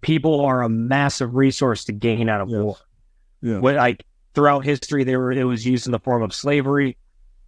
people are a massive resource to gain out of war. Yeah. What, like, throughout history, it was used in the form of slavery,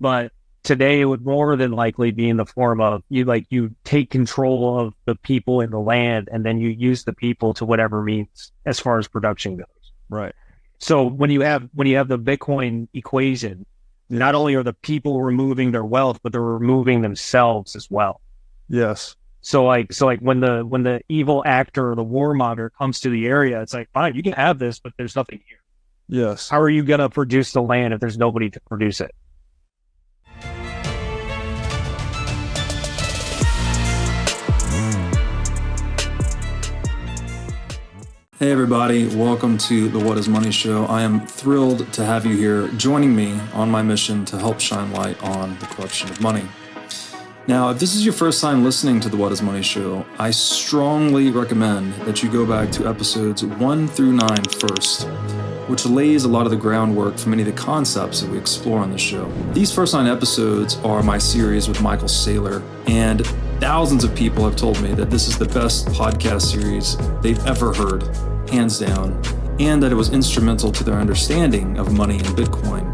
but today it would more than likely be in the form of you take control of the people in the land, and then you use the people to whatever means as far as production goes. Right. So when you have the Bitcoin equation, not only are the people removing their wealth, but they're removing themselves as well. Yes. So when the evil actor or the warmonger comes to the area, it's like, fine, you can have this, but there's nothing here. Yes. How are you going to produce the land if there's nobody to produce it? Hey everybody, welcome to the What is Money Show. I am thrilled to have you here joining me on my mission to help shine light on the corruption of money. Now, if this is your first time listening to the What is Money Show, I strongly recommend that you go back to episodes 1 through 9 first, which lays a lot of the groundwork for many of the concepts that we explore on the show. These first 9 episodes are my series with Michael Saylor, and thousands of people have told me that this is the best podcast series they've ever heard, hands down, and that it was instrumental to their understanding of money and Bitcoin.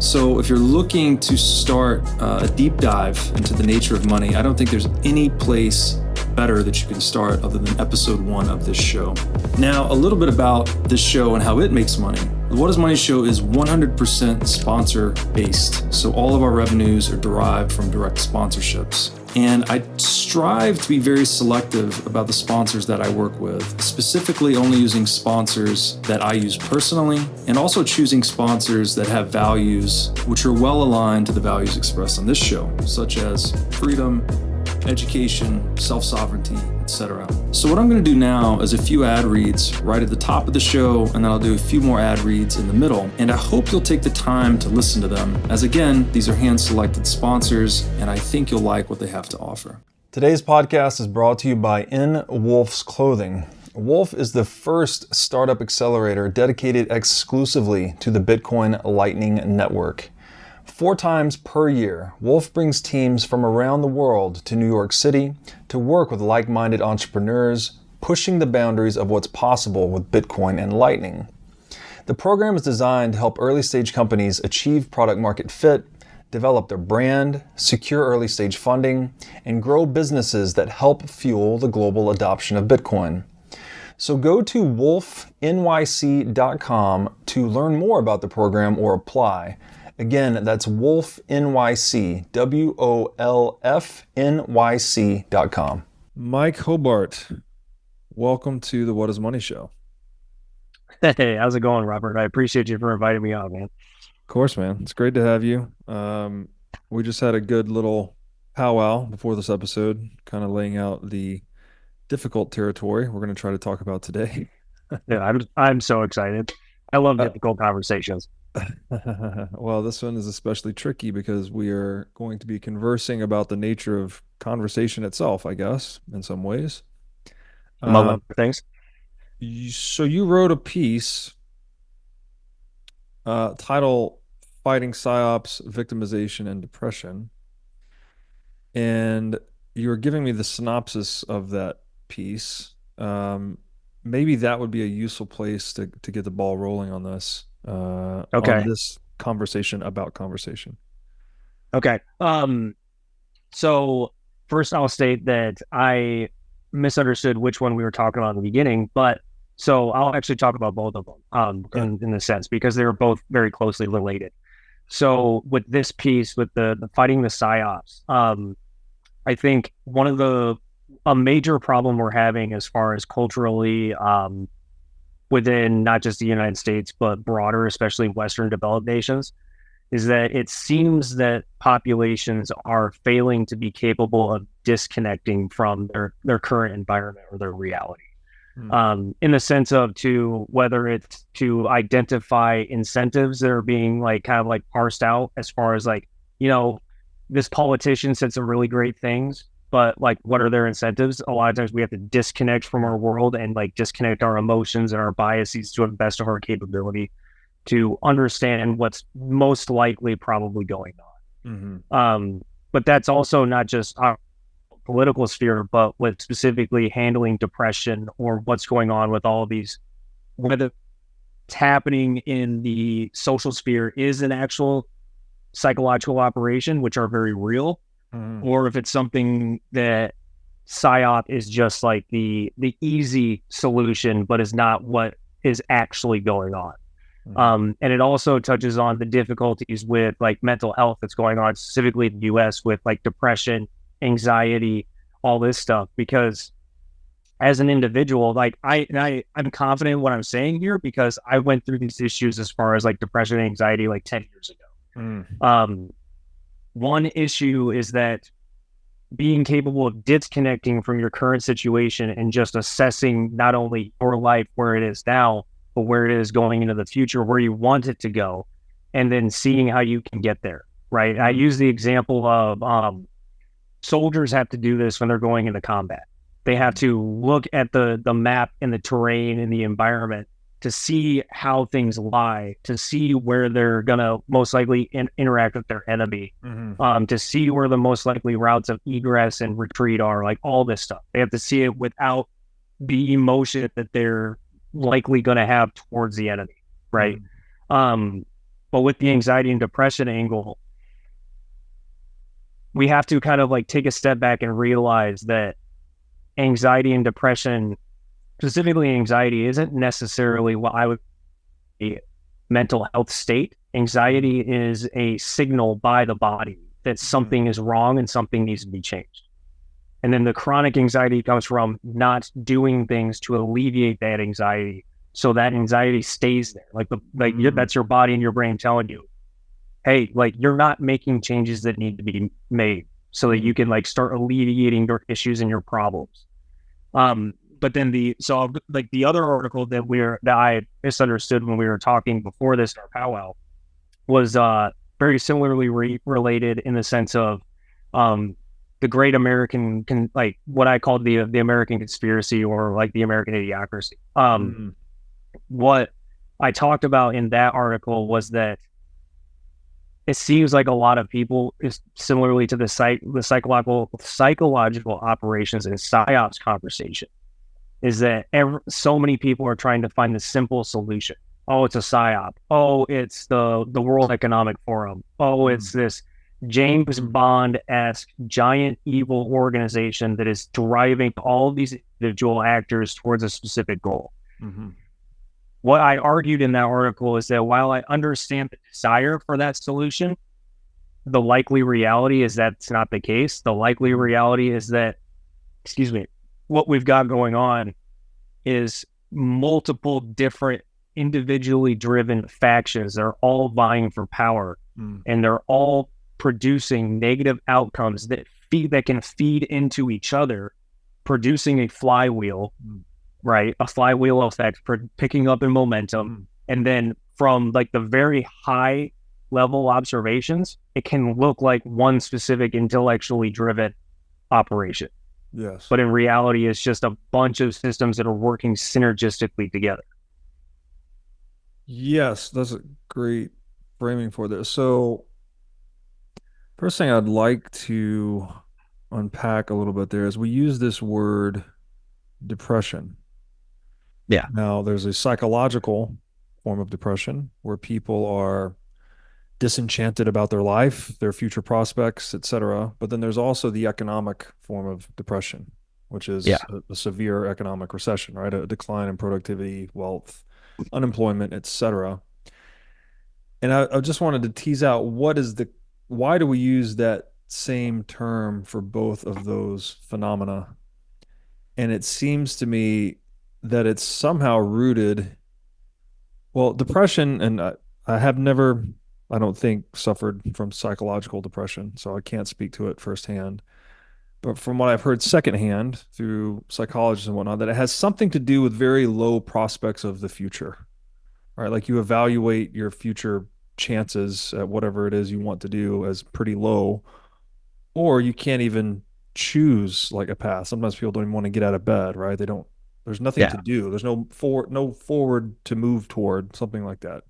So if you're looking to start a deep dive into the nature of money, I don't think there's any place better that you can start other than episode 1 of this show. Now, a little bit about this show and how it makes money. The What is Money Show is 100% sponsor based. So all of our revenues are derived from direct sponsorships. And I strive to be very selective about the sponsors that I work with, specifically only using sponsors that I use personally, and also choosing sponsors that have values which are well aligned to the values expressed on this show, such as freedom, education, self-sovereignty, etc. So what I'm going to do now is a few ad reads right at the top of the show, and then I'll do a few more ad reads in the middle. And I hope you'll take the time to listen to them, as again, these are hand-selected sponsors, and I think you'll like what they have to offer. Today's podcast is brought to you by Wolf's Clothing. Wolf is the first startup accelerator dedicated exclusively to the Bitcoin Lightning Network. 4 times per year, Wolf brings teams from around the world to New York City to work with like-minded entrepreneurs, pushing the boundaries of what's possible with Bitcoin and Lightning. The program is designed to help early-stage companies achieve product-market fit, develop their brand, secure early-stage funding, and grow businesses that help fuel the global adoption of Bitcoin. So go to wolfnyc.com to learn more about the program or apply. Again, that's Wolf NYC, WOLFNYC.com. Mike Hobart, welcome to the What is Money Show. Hey, how's it going, Robert? I appreciate you for inviting me on, man. Of course, man. It's great to have you. We just had a good little powwow before this episode, kind of laying out the difficult territory we're going to try to talk about today. Yeah, I'm so excited. I love difficult conversations. Well, this one is especially tricky because we are going to be conversing about the nature of conversation itself, I guess, in some ways. Among other things. So you wrote a piece titled Fighting Psyops, Victimization, and Depression. And you were giving me the synopsis of that piece. Maybe that would be a useful place to get the ball rolling on this. Okay. On this conversation about conversation. Okay. So first I'll state that I misunderstood which one we were talking about in the beginning, but so I'll actually talk about both of them in a sense, because they were both very closely related. So with this piece, with the fighting the Psyops, I think a major problem we're having as far as culturally, within not just the United States, but broader, especially Western developed nations, is that it seems that populations are failing to be capable of disconnecting from their current environment or their reality. In the sense of whether it's to identify incentives that are being kind of parsed out as far as this politician said some really great things, but what are their incentives? A lot of times we have to disconnect from our world and disconnect our emotions and our biases to the best of our capability to understand what's most likely probably going on. Mm-hmm. But that's also not just our political sphere, but with specifically handling depression or what's going on with all of these, whether it's happening in the social sphere is an actual psychological operation, which are very real, or if it's something that Psyop is just like the easy solution, but is not what is actually going on. And it also touches on the difficulties with like mental health that's going on, specifically in the US with like depression, anxiety, all this stuff. Because as an individual, like I'm confident in what I'm saying here because I went through these issues as far as like depression and anxiety like 10 years ago. One issue is that being capable of disconnecting from your current situation and just assessing not only your life where it is now, but where it is going into the future, where you want it to go, and then seeing how you can get there, right? I use the example of soldiers have to do this when they're going into combat. They have to look at the map and the terrain and the environment to see how things lie, to see where they're going to most likely interact with their enemy, to see where the most likely routes of egress and retreat are, like all this stuff. They have to see it without the emotion that they're likely going to have towards the enemy, right? But with the anxiety and depression angle, we have to kind of like take a step back and realize that anxiety and depression, specifically anxiety, isn't necessarily what I would a mental health state. Anxiety is a signal by the body that something is wrong and something needs to be changed. And then the chronic anxiety comes from not doing things to alleviate that anxiety, so that anxiety stays there. That's your body and your brain telling you, hey, like you're not making changes that need to be made so that you can like start alleviating your issues and your problems. But then the other article that I misunderstood when we were talking before this in our powwow was very similarly related in the sense of the great American like what I called the American conspiracy or like the American idiocracy. What I talked about in that article was that it seems like a lot of people is similarly to the psychological operations and psyops conversation is that so many people are trying to find the simple solution. Oh, it's a psyop. Oh, it's the World Economic Forum. Oh, it's this James Bond-esque giant evil organization that is driving all of these individual actors towards a specific goal. What I argued in that article is that while I understand the desire for that solution, the likely reality is that's not the case. The likely reality is that, what we've got going on is multiple different individually driven factions that are all vying for power, and they're all producing negative outcomes that can feed into each other, producing a flywheel, right? A flywheel effect for picking up in momentum. And then from like the very high level observations, it can look like one specific intellectually driven operation. Yes. But in reality, it's just a bunch of systems that are working synergistically together. Yes, that's a great framing for this. So first thing I'd like to unpack a little bit there is we use this word depression. Yeah. Now, there's a psychological form of depression where people are disenchanted about their life, their future prospects, etc. But then there's also the economic form of depression, which is a severe economic recession, right? A decline in productivity, wealth, unemployment, etc. And I just wanted to tease out why do we use that same term for both of those phenomena? And it seems to me that it's somehow rooted. Well, depression, and I have never, I don't think, suffered from psychological depression, so I can't speak to it firsthand. But from what I've heard secondhand through psychologists and whatnot, that it has something to do with very low prospects of the future, right? Like you evaluate your future chances at whatever it is you want to do as pretty low, or you can't even choose like a path. Sometimes people don't even want to get out of bed, right? There's nothing to do. There's no forward to move toward, something like that.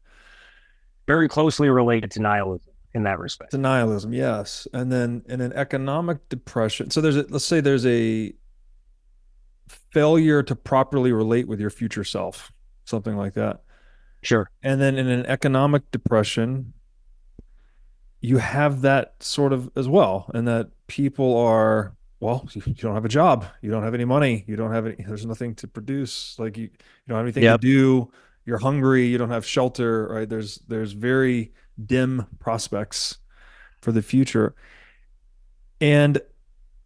Very closely related to nihilism. in that respect. Denialism, yes. And then in an economic depression, so let's say there's a failure to properly relate with your future self, something like that. Sure. And then in an economic depression, you have that sort of as well, and that people are, well, you don't have a job, you don't have any money, you don't have any, there's nothing to produce, like you don't have anything to do, you're hungry, you don't have shelter, right? There's very dim prospects for the future. And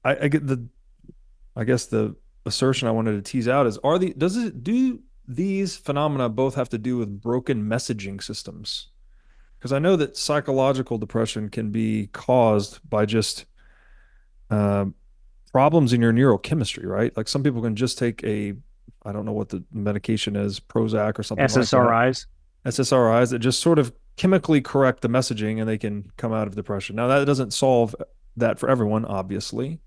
I guess the assertion I wanted to tease out is, do these phenomena both have to do with broken messaging systems? Because I know that psychological depression can be caused by just problems in your neurochemistry, right? Like some people can just take I don't know what the medication is, Prozac or something SSRIs. like that. SSRIs that just sort of chemically correct the messaging and they can come out of depression. Now, that doesn't solve that for everyone, obviously.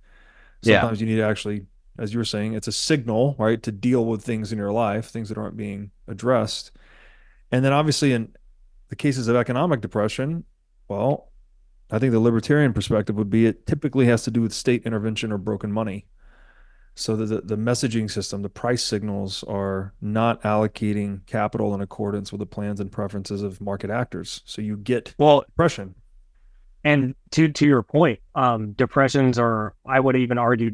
Sometimes you need to actually, as you were saying, it's a signal, right, to deal with things in your life, things that aren't being addressed. And then obviously in the cases of economic depression, well, I think the libertarian perspective would be it typically has to do with state intervention or broken money. So the messaging system, the price signals are not allocating capital in accordance with the plans and preferences of market actors. So you get depression. And to your point, depressions are, I would even argue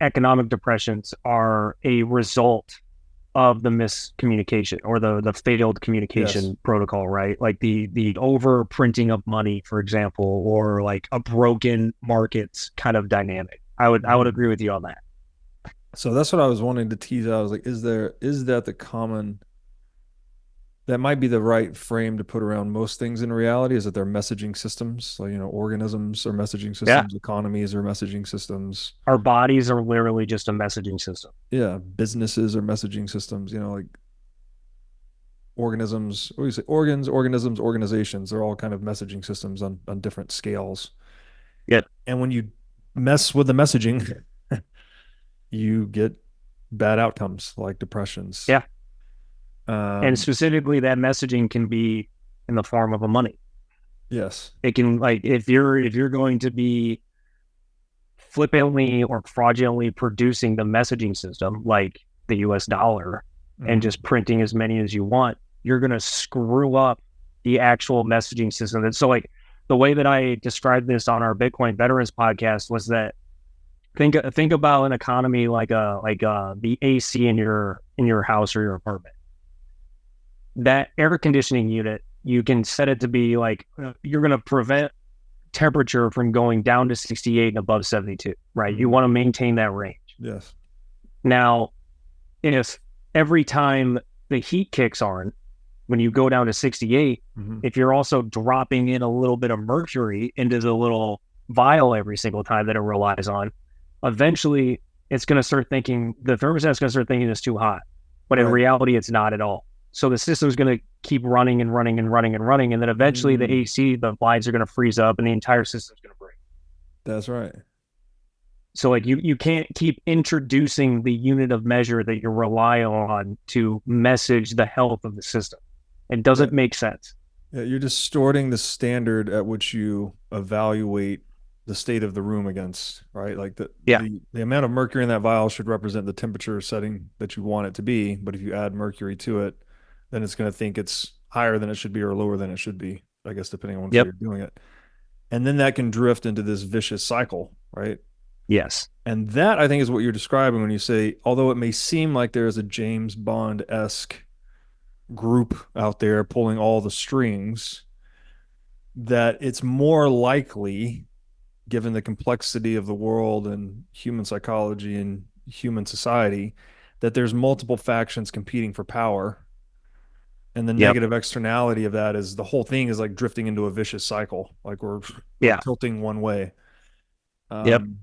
economic depressions are a result of the miscommunication or the failed communication protocol, right? Like the over printing of money, for example, or like a broken markets kind of dynamic. I would agree with you on that. So that's what I was wanting to tease out. I was like, is that the common, that might be the right frame to put around most things in reality, is that they're messaging systems. Like, organisms are messaging systems, economies are messaging systems. Our bodies are literally just a messaging system. Yeah. Businesses are messaging systems, like organisms, what do you say? Organs, organisms, organizations, they're all kind of messaging systems on different scales. Yeah. And when you mess with the messaging, you get bad outcomes like depressions. Yeah. And specifically that messaging can be in the form of a money. Yes. It can, like, if you're going to be flippantly or fraudulently producing the messaging system, like the US dollar, and just printing as many as you want, you're going to screw up the actual messaging system. And so, like, the way that I described this on our Bitcoin Veterans podcast was that think about an economy like the AC in your house or your apartment. That air conditioning unit, you can set it to be like, you're going to prevent temperature from going down to 68 and above 72, right? You want to maintain that range. Yes. Now, if every time the heat kicks on, when you go down to 68, if you're also dropping in a little bit of mercury into the little vial every single time that it relies on, eventually it's going to start thinking, the thermostat's going to start thinking it's too hot. But in reality, it's not at all. So the system's going to keep running and running and running and running. And then eventually the AC, the lines are going to freeze up and the entire system's going to break. That's right. So like you can't keep introducing the unit of measure that you rely on to message the health of the system. It doesn't make sense. Yeah, you're distorting the standard at which you evaluate the state of the room against, right? Like the amount of mercury in that vial should represent the temperature setting that you want it to be. But if you add mercury to it, then it's going to think it's higher than it should be or lower than it should be, I guess, depending on which way you're doing it. And then that can drift into this vicious cycle, right? Yes. And that, I think, is what you're describing when you say, although it may seem like there is a James Bond-esque group out there pulling all the strings, that it's more likely, given the complexity of the world and human psychology and human society, that there's multiple factions competing for power. And the negative externality of that is the whole thing is like drifting into a vicious cycle. Like we're tilting one way. And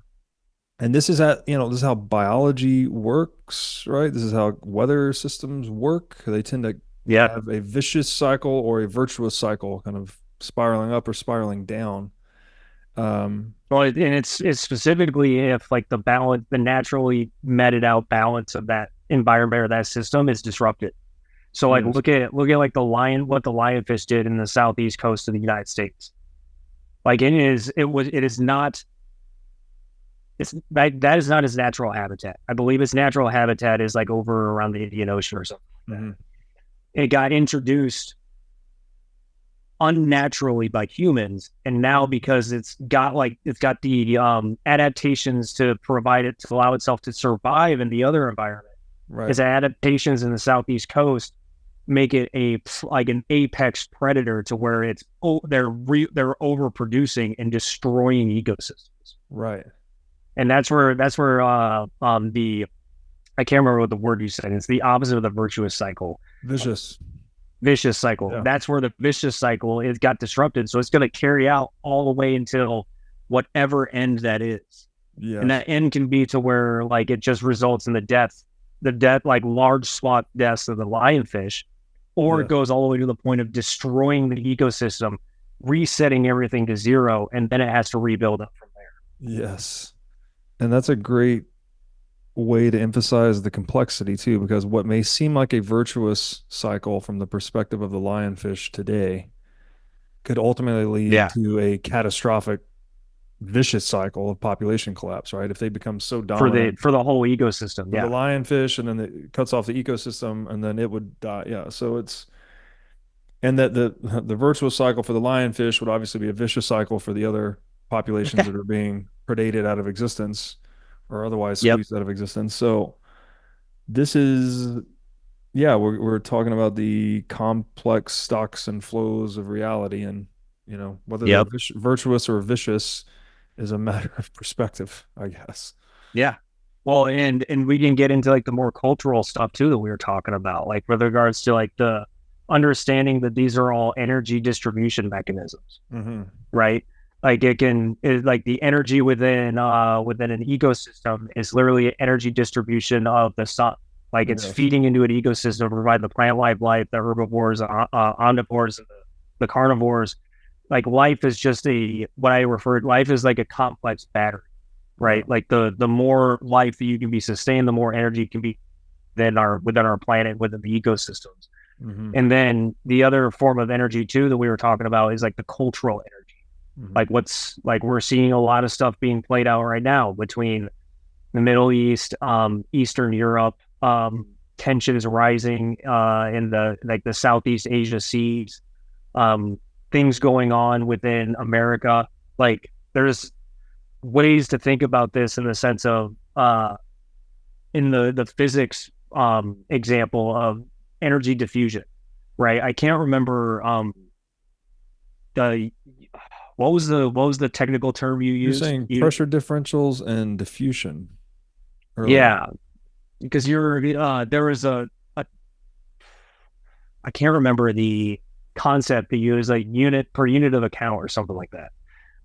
this is how biology works, right? This is how weather systems work. They tend to have a vicious cycle or a virtuous cycle, kind of spiraling up or spiraling down. Well, and it's specifically if like the naturally meted out balance of that environment or that system is disrupted. So like look at like what the lionfish did in the southeast coast of the United States. Like it is not. It's that is not his natural habitat. I believe its natural habitat is like over around the Indian Ocean or something like that. Mm-hmm. It got introduced unnaturally by humans, and now because it's got the adaptations to provide it to allow itself to survive in the other environment. Right. Its adaptations in the southeast coast make it like an apex predator to where they're overproducing and destroying ecosystems. Right. And that's where the I can't remember what the word you said. It's the opposite of the virtuous cycle. Vicious. Vicious cycle. Yeah. That's where the vicious cycle is got disrupted. So it's going to carry out all the way until whatever end that is. Yes. And that end can be to where like it just results in the death, like large swath deaths of the lionfish, or it goes all the way to the point of destroying the ecosystem, resetting everything to zero, and then it has to rebuild up from there. Yes. And that's a great way to emphasize the complexity too, because what may seem like a virtuous cycle from the perspective of the lionfish today could ultimately lead to a catastrophic vicious cycle of population collapse, right? If they become so dominant for the whole ecosystem, the lionfish, and then it cuts off the ecosystem, and then it would die. Yeah, so it's and that the virtuous cycle for the lionfish would obviously be a vicious cycle for the other populations that are being predated out of existence or otherwise squeezed out of existence. So this is, we're talking about the complex stocks and flows of reality, and whether they're virtuous or vicious is a matter of perspective, I guess. Yeah. Well, and we can get into like the more cultural stuff too that we were talking about, like with regards to like the understanding that these are all energy distribution mechanisms, right? Like like the energy within an ecosystem is literally energy distribution of the sun. Like it's feeding into an ecosystem to provide the plant life, the herbivores, omnivores, and the carnivores. Like life is just life is like a complex battery, right? Like the more life that you can be sustained, the more energy can be within our planet, within the ecosystems. And then the other form of energy too that we were talking about is like the cultural energy. Like we're seeing a lot of stuff being played out right now between the Middle East, Eastern Europe, tensions rising in the Southeast Asia seas, things going on within America. Like there's ways to think about this in the sense of in the physics example of energy diffusion, right? I can't remember what was the technical term you used? You're saying pressure differentials and diffusion. Earlier. Yeah, because there was I can't remember the concept that you use, like unit per unit of a count or something like that.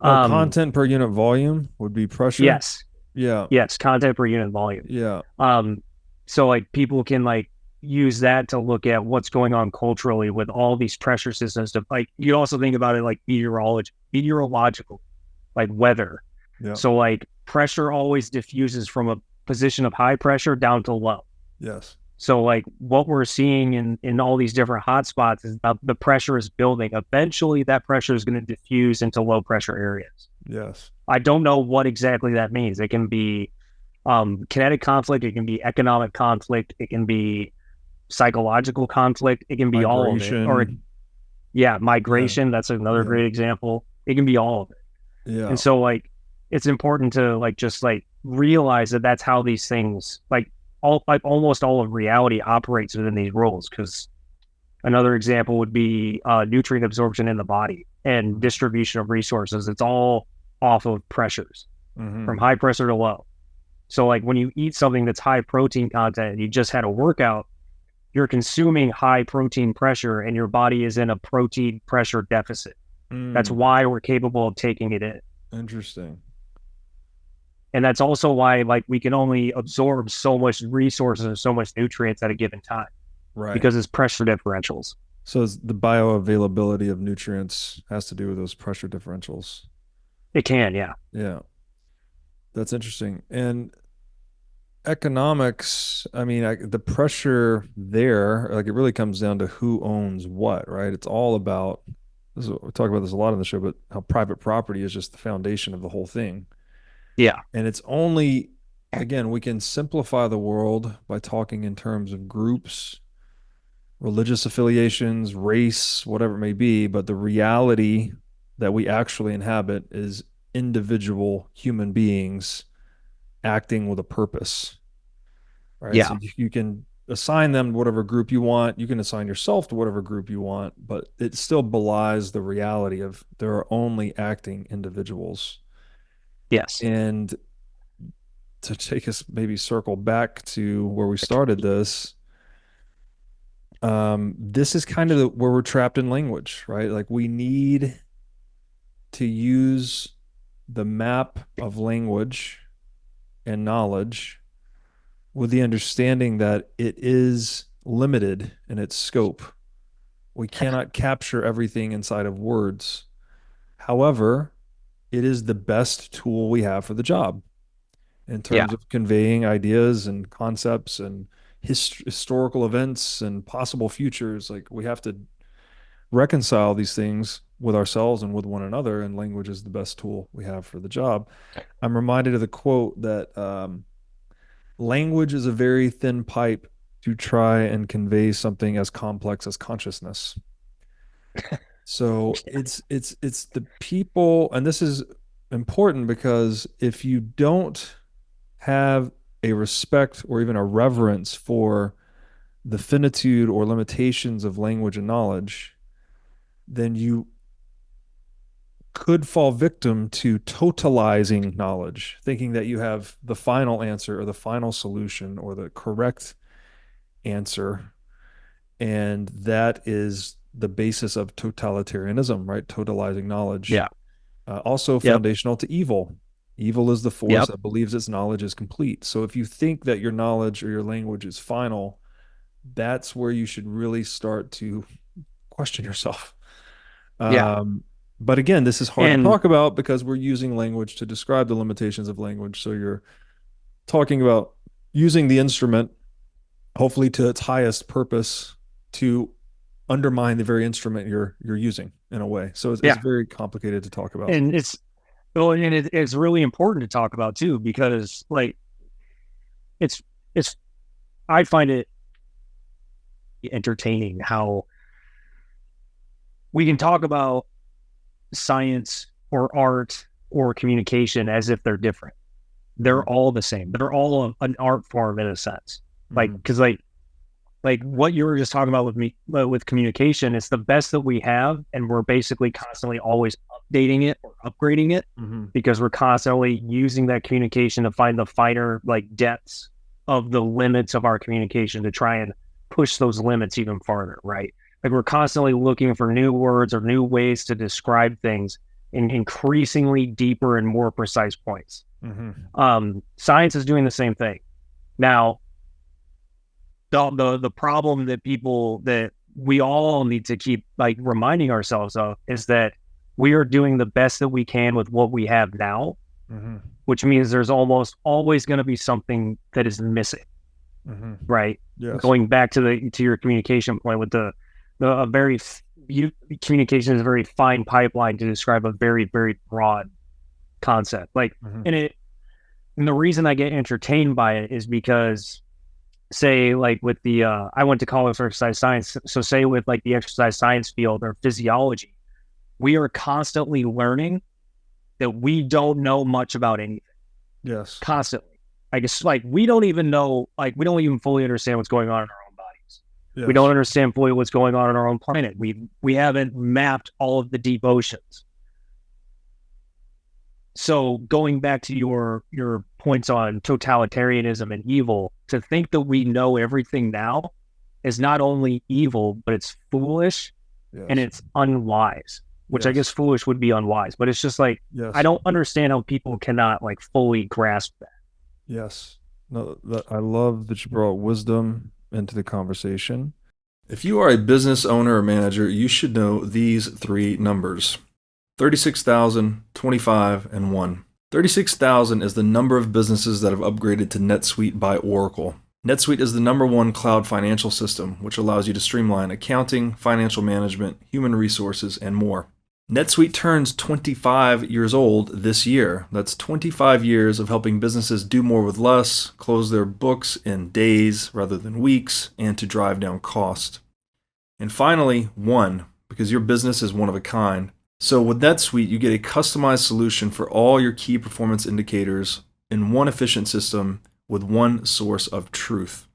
Content per unit volume would be pressure. Yes. Yeah. Yes, content per unit volume. Yeah. So like people can like use that to look at what's going on culturally with all these pressure systems. To like you also think about it like meteorological, like weather. Yeah. So like pressure always diffuses from a position of high pressure down to low. Yes. So like what we're seeing in all these different hotspots is that the pressure is building. Eventually that pressure is going to diffuse into low pressure areas. Yes. I don't know what exactly that means. It can be kinetic conflict. It can be economic conflict. It can be psychological conflict. It can be migration. All of it. Or migration. Yeah. That's another great example. It can be all of it. Yeah. And so like, it's important to like, just like realize that that's how these things almost all of reality operates within these rules. Because another example would be nutrient absorption in the body and distribution of resources. It's all off of pressures from high pressure to low. So like when you eat something that's high protein content and you just had a workout, you're consuming high protein pressure and your body is in a protein pressure deficit. That's why we're capable of taking it in. Interesting. And that's also why like we can only absorb so much resources and so much nutrients at a given time. Right. Because it's pressure differentials. So it's the bioavailability of nutrients has to do with those pressure differentials. It can, yeah. Yeah. That's interesting. And economics, I mean, the pressure there, like it really comes down to who owns what, right? It's all about we talk about this a lot on the show, but how private property is just the foundation of the whole thing. Yeah. And it's only, again, we can simplify the world by talking in terms of groups, religious affiliations, race, whatever it may be, but the reality that we actually inhabit is individual human beings acting with a purpose, right? Yeah. So you can assign them to whatever group you want. You can assign yourself to whatever group you want, but it still belies the reality of there are only acting individuals. Yes. And to take us maybe circle back to where we started this, this is kind of where we're trapped in language, right? Like we need to use the map of language and knowledge with the understanding that it is limited in its scope. We cannot capture everything inside of words. However, it is the best tool we have for the job in Yeah. terms of conveying ideas and concepts and historical events and possible futures. Like we have to reconcile these things with ourselves and with one another, and language is the best tool we have for the job. I'm reminded of the quote that language is a very thin pipe to try and convey something as complex as consciousness. So it's the people, and this is important because if you don't have a respect or even a reverence for the finitude or limitations of language and knowledge, then you could fall victim to totalizing knowledge, thinking that you have the final answer or the final solution or the correct answer. And that is the basis of totalitarianism, right? Totalizing knowledge. Yeah. Also foundational to evil. Evil is the force that believes its knowledge is complete. So if you think that your knowledge or your language is final, that's where you should really start to question yourself. But again, this is hard to talk about because we're using language to describe the limitations of language. So you're talking about using the instrument, hopefully to its highest purpose, to undermine the very instrument you're using in a way. So it's very complicated to talk about. And it's really important to talk about too, because like I find it entertaining how we can talk about science or art or communication as if they're different. They're all the same. They're all an art form in a sense. Like, because like what you were just talking about with me, with communication, it's the best that we have, and we're basically constantly always updating it or upgrading it because we're constantly using that communication to find the finer like depths of the limits of our communication to try and push those limits even farther, right? Like we're constantly looking for new words or new ways to describe things in increasingly deeper and more precise points. Science is doing the same thing. Now, the problem that we all need to keep like reminding ourselves of is that we are doing the best that we can with what we have now, which means there's almost always going to be something that is missing, right? Yes. Going back to your communication point with communication is a very fine pipeline to describe a very, very broad concept. Like, and the reason I get entertained by it is because, say, like with the, I went to college for exercise science. So say with like the exercise science field or physiology, we are constantly learning that we don't know much about anything. Yes. Constantly. I guess like we don't even fully understand what's going on in our own bodies. Yes. We don't understand fully what's going on our own planet. We haven't mapped all of the deep oceans. So going back to your points on totalitarianism and evil, to think that we know everything now is not only evil, but it's foolish and it's unwise, which I guess foolish would be unwise, but it's just like, I don't understand how people cannot like fully grasp that. Yes. No, I love that you brought wisdom into the conversation. If you are a business owner or manager, you should know these three numbers: 36,000, 25, and 1. 36,000 is the number of businesses that have upgraded to NetSuite by Oracle. NetSuite is the #1 cloud financial system, which allows you to streamline accounting, financial management, human resources, and more. NetSuite turns 25 years old this year. That's 25 years of helping businesses do more with less, close their books in days rather than weeks, and to drive down cost. And finally, one, because your business is one of a kind. So with NetSuite, you get a customized solution for all your key performance indicators in one efficient system with one source of truth.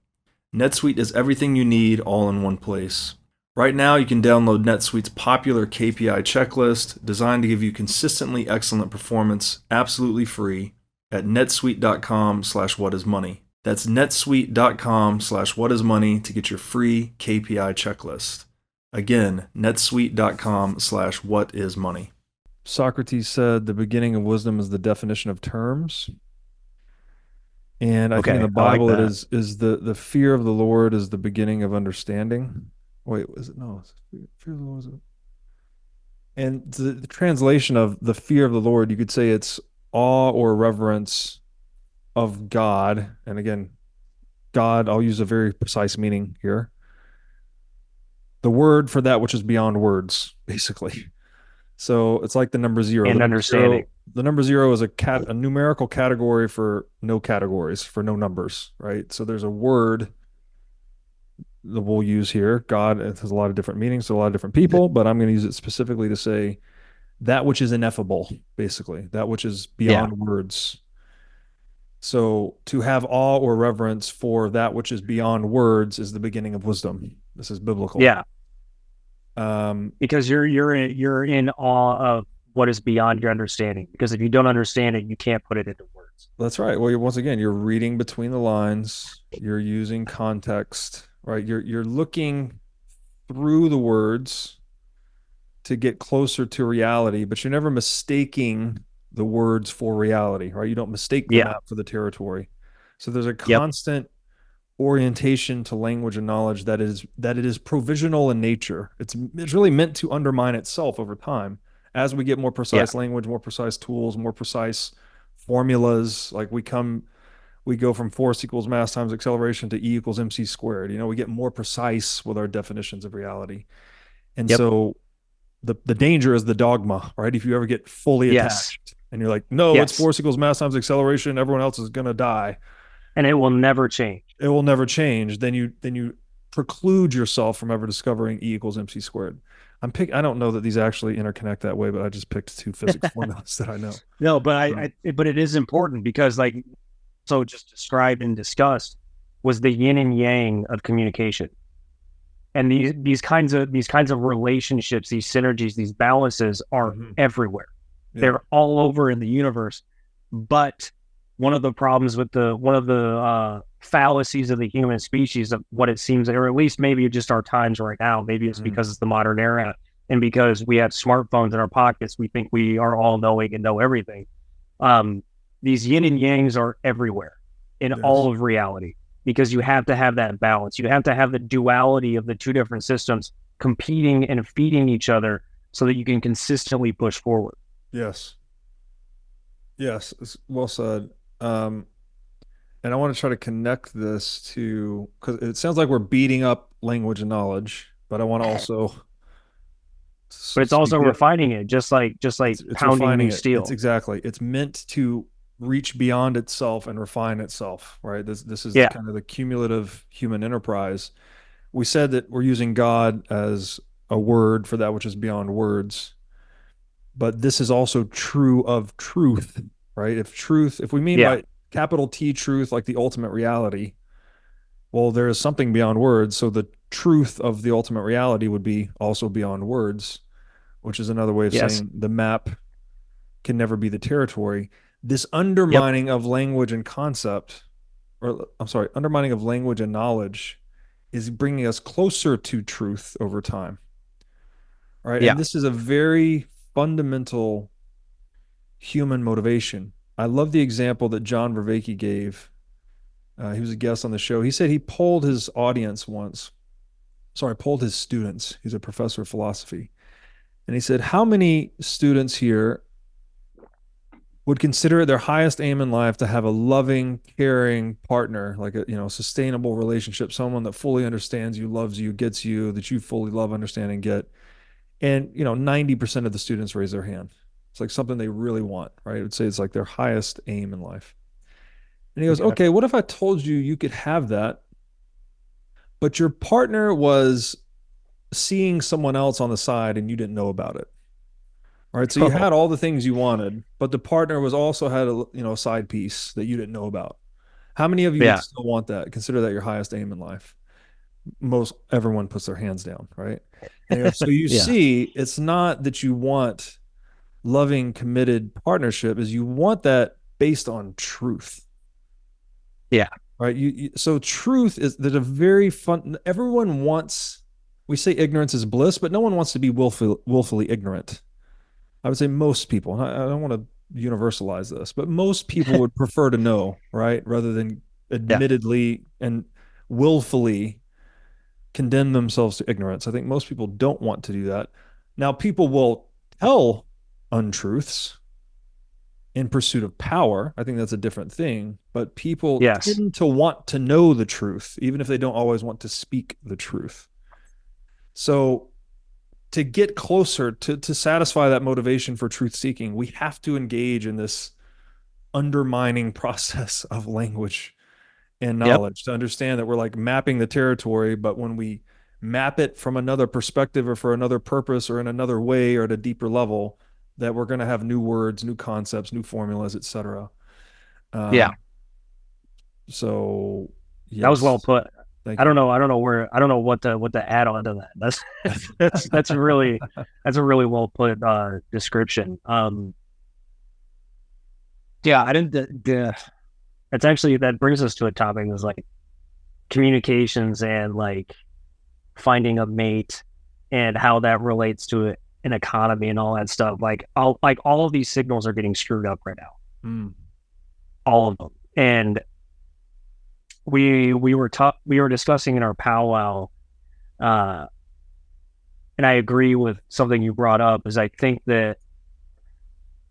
NetSuite is everything you need all in one place. Right now, you can download NetSuite's popular KPI checklist designed to give you consistently excellent performance absolutely free at netsuite.com/whatismoney. That's netsuite.com/whatismoney to get your free KPI checklist. Again, netsuite.com/whatismoney. Socrates said the beginning of wisdom is the definition of terms. And I think in the I like Bible it that. is the fear of the Lord is the beginning of understanding. Wait, was it? No, it's fear of the Lord. And the translation of the fear of the Lord, you could say it's awe or reverence of God. And again, God, I'll use a very precise meaning here. The word for that which is beyond words, basically. So it's like the number zero. And understanding. The number zero is a numerical category for no categories, for no numbers, right? So there's a word that we'll use here. God, it has a lot of different meanings to a lot of different people, but I'm going to use it specifically to say that which is ineffable, basically, that which is Yeah. beyond words. So to have awe or reverence for that which is beyond words is the beginning of wisdom. This is biblical. Yeah. Because you're in awe of what is beyond your understanding. Because if you don't understand it, you can't put it into words. That's right. Well, once again, you're reading between the lines. You're using context, right? You're looking through the words to get closer to reality, but you're never mistaking the words for reality, right? You don't mistake the map for the territory. So there's a constant orientation to language and knowledge that it is provisional in nature. It's really meant to undermine itself over time as we get more precise language, more precise tools, more precise formulas. Like we go from force equals mass times acceleration to E equals mc squared. We get more precise with our definitions of reality. And so the danger is the dogma, right? If you ever get fully attached and you're like, no, it's force equals mass times acceleration, everyone else is going to die. And it will never change. It will never change. Then you preclude yourself from ever discovering E equals mc squared. I don't know that these actually interconnect that way, but I just picked two physics formulas that I know. No, but but it is important because so just described and discussed was the yin and yang of communication. And these kinds of relationships, these synergies, these balances are everywhere. Yeah. They're all over in the universe. But one of the problems with one of the fallacies of the human species of what it seems, or at least maybe just our times right now, maybe it's because it's the modern era and because we have smartphones in our pockets, we think we are all knowing and know everything. These yin and yangs are everywhere in all of reality because you have to have that balance. You have to have the duality of the two different systems competing and feeding each other so that you can consistently push forward. Yes. Yes. Well said. And I want to try to connect this to, because it sounds like we're beating up language and knowledge, but I want to also. But it's also refining it, just like it's pounding new steel. It's meant to reach beyond itself and refine itself, right? This is kind of the cumulative human enterprise. We said that we're using God as a word for that which is beyond words, but this is also true of truth, right? If we mean by capital T truth, like the ultimate reality, well, there is something beyond words. So the truth of the ultimate reality would be also beyond words, which is another way of saying the map can never be the territory. This undermining of language and concept, undermining of language and knowledge is bringing us closer to truth over time. Right. And this is a very fundamental human motivation. I love the example that John Vervaeke gave. He was a guest on the show. He said he polled his audience once. Polled his students. He's a professor of philosophy. And he said, how many students here would consider it their highest aim in life to have a loving, caring partner, like a, sustainable relationship, someone that fully understands you, loves you, gets you, that you fully love, understand, and get. And 90% of the students raise their hand. It's like something they really want, right? I would say it's like their highest aim in life. And he goes, okay, what if I told you you could have that, but your partner was seeing someone else on the side and you didn't know about it? All right, so you had all the things you wanted, but the partner was also had a side piece that you didn't know about. How many of you would still want that? Consider that your highest aim in life. Everyone puts their hands down, right? And so you see, it's not that you want loving, committed partnership, is you want that based on truth. Yeah. Right. So truth is that a very fun. Everyone wants. We say ignorance is bliss, but no one wants to be willfully ignorant. I would say most people. And I don't want to universalize this, but most people would prefer to know, right, rather than admittedly and willfully condemn themselves to ignorance. I think most people don't want to do that. Now, people will tell untruths in pursuit of power. I think that's a different thing, but people tend to want to know the truth, even if they don't always want to speak the truth. So to get closer to satisfy that motivation for truth seeking, we have to engage in this undermining process of language and knowledge to understand that we're like mapping the territory, but when we map it from another perspective or for another purpose or in another way or at a deeper level, that we're going to have new words, new concepts, new formulas, etc. So yes. That was well put. Thank you. I don't know what to add on to that. That's a really well put description. It's actually, that brings us to a topic that's like communications and like finding a mate and how that relates to an economy and all that stuff. Like all of these signals are getting screwed up right now. All of them. And we were discussing in our powwow, and I agree with something you brought up, is I think that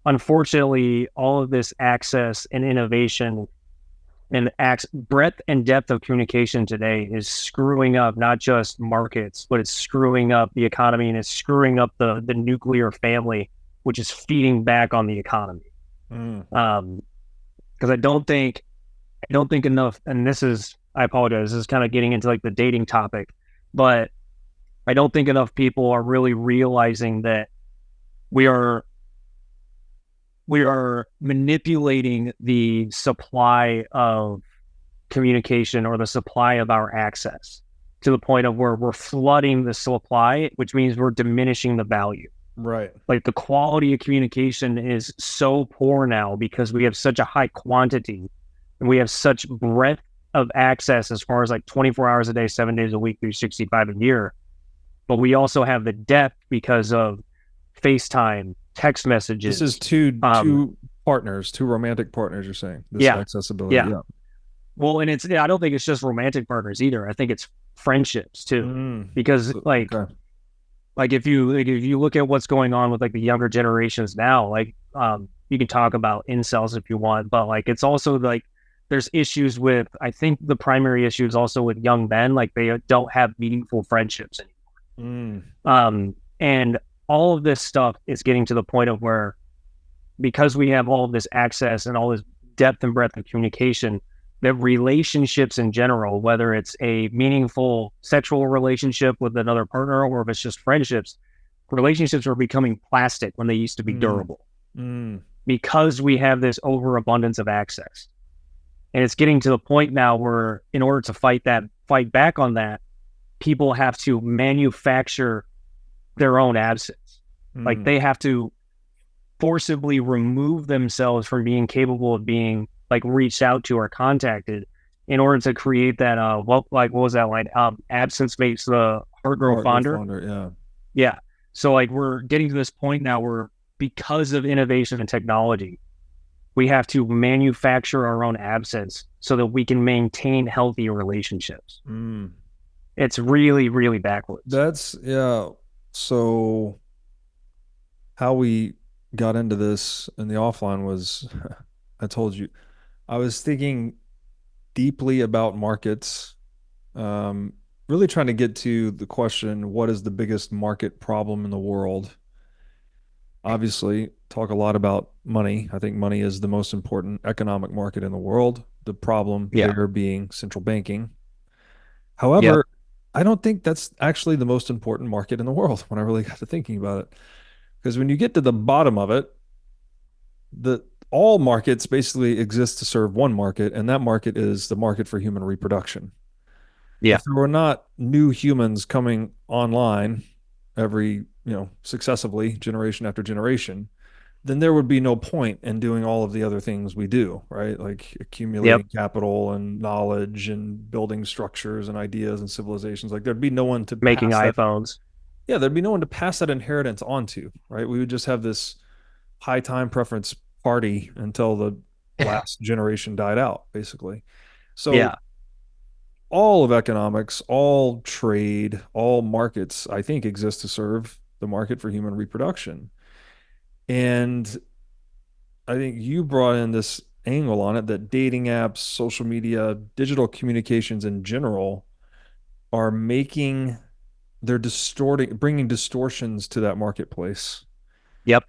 unfortunately all of this access and innovation and breadth and depth of communication today is screwing up not just markets, but it's screwing up the economy, and it's screwing up the nuclear family, which is feeding back on the economy. Because I don't think enough, and I apologize, this is kind of getting into like the dating topic, but I don't think enough people are really realizing that we are manipulating the supply of communication or the supply of our access to the point of where we're flooding the supply, which means we're diminishing the value. Right. Like the quality of communication is so poor now because we have such a high quantity and we have such breadth of access as far as like 24 hours a day, 7 days a week, 365 a year. But we also have the depth because of FaceTime, text messages. This is two partners, two romantic partners, you're saying? This accessibility. Yeah. Well, and I don't think it's just romantic partners either. I think it's friendships too. Because like if you look at what's going on with like the younger generations now, like you can talk about incels if you want, but like it's also like there's issues with, I think the primary issue is also with young men, like they don't have meaningful friendships anymore. And all of this stuff is getting to the point of where, because we have all of this access and all this depth and breadth of communication, that relationships in general, whether it's a meaningful sexual relationship with another partner or if it's just friendships, relationships are becoming plastic when they used to be durable because we have this overabundance of access. And it's getting to the point now where in order to fight back on that, people have to manufacture their own absence. Like they have to forcibly remove themselves from being capable of being like reached out to or contacted in order to create that what was that line? Absence makes the heart grow fonder. Yeah. So like we're getting to this point now where, because of innovation and technology, we have to manufacture our own absence so that we can maintain healthy relationships. It's really, really backwards. So how we got into this in the offline was I told you I was thinking deeply about markets, um, really trying to get to the question, what is the biggest market problem in the world? Obviously, talk a lot about money. I think money is the most important economic market in the world. The problem Yeah. there being central banking. Yep. However, I don't think that's actually the most important market in the world when I really got to thinking about it. Because when you get to the bottom of it, the all markets basically exist to serve one market, and that market is the market for human reproduction. Yeah. If there were not new humans coming online every, successively, generation after generation, then there would be no point in doing all of the other things we do, right? Like Yep. accumulating capital and knowledge and building structures and ideas and civilizations. Like there'd be no one to Making pass that. iPhones. Yeah, there'd be no one to pass that inheritance onto, right? We would just have this high time preference party until the last generation died out, basically. So Yeah. all of economics, all trade, all markets, I think, exist to serve the market for human reproduction. And I think you brought in this angle on it that dating apps, social media, digital communications in general are they're distorting, bringing distortions to that marketplace. Yep.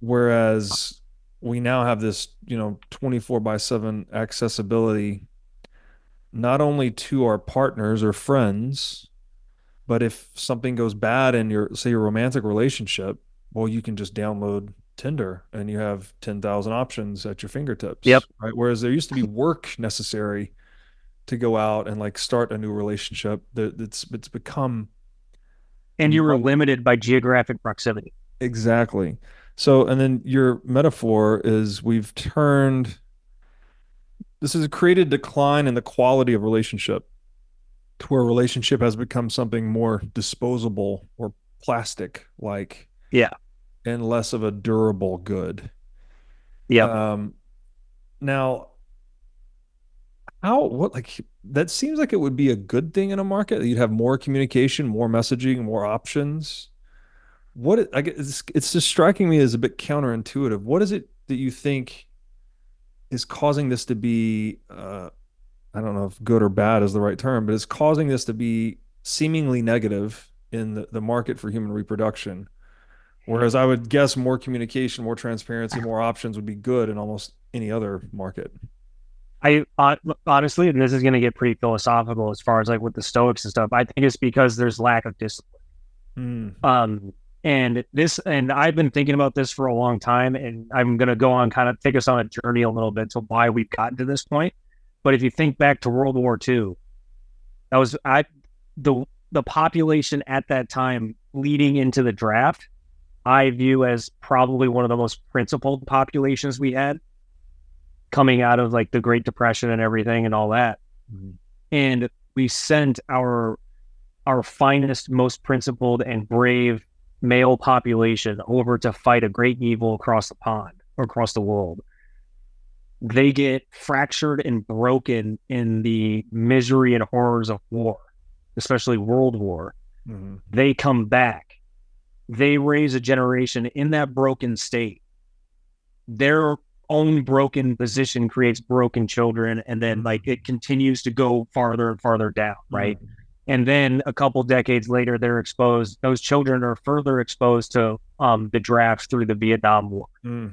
Whereas we now have this, 24/7 accessibility, not only to our partners or friends, but if something goes bad in your romantic relationship, well, you can just download Tinder and you have 10,000 options at your Yep. fingertips, right? Whereas there used to be work necessary to go out and like start a new relationship. It's become And you were limited by geographic proximity. exactly. So, and then your metaphor is this has created decline in the quality of relationship to where relationship has become something more disposable or plastic like Yeah. and less of a durable good. Yep. Um, now, what, like, that seems like it would be a good thing in a market that you'd have more communication, more messaging, more options. I guess it's just striking me as a bit counterintuitive. What is it that you think is causing this to be, I don't know if good or bad is the right term, but it's causing this to be seemingly negative in the market for human reproduction? Whereas I would guess more communication, more transparency, more options would be good in almost any other market. I honestly, and this is going to get pretty philosophical as far as like with the Stoics and stuff. I think it's because there's lack of discipline. Mm. And I've been thinking about this for a long time, and I'm going to go on kind of take us on a journey a little bit to why we've gotten to this point. But if you think back to World War II, that was the population at that time leading into the draft, I view as probably one of the most principled populations we had coming out of like the Great Depression and everything and all that. Mm-hmm. And we sent our finest, most principled and brave male population over to fight a great evil across the pond or across the world. They get fractured and broken in the misery and horrors of war, especially World War. Mm-hmm. They come back. They raise a generation in that broken state. Their own broken position creates broken children, and then like it continues to go farther and farther down, right? Mm-hmm. And then a couple decades later, those children are further exposed to the drafts through the Vietnam War. Mm.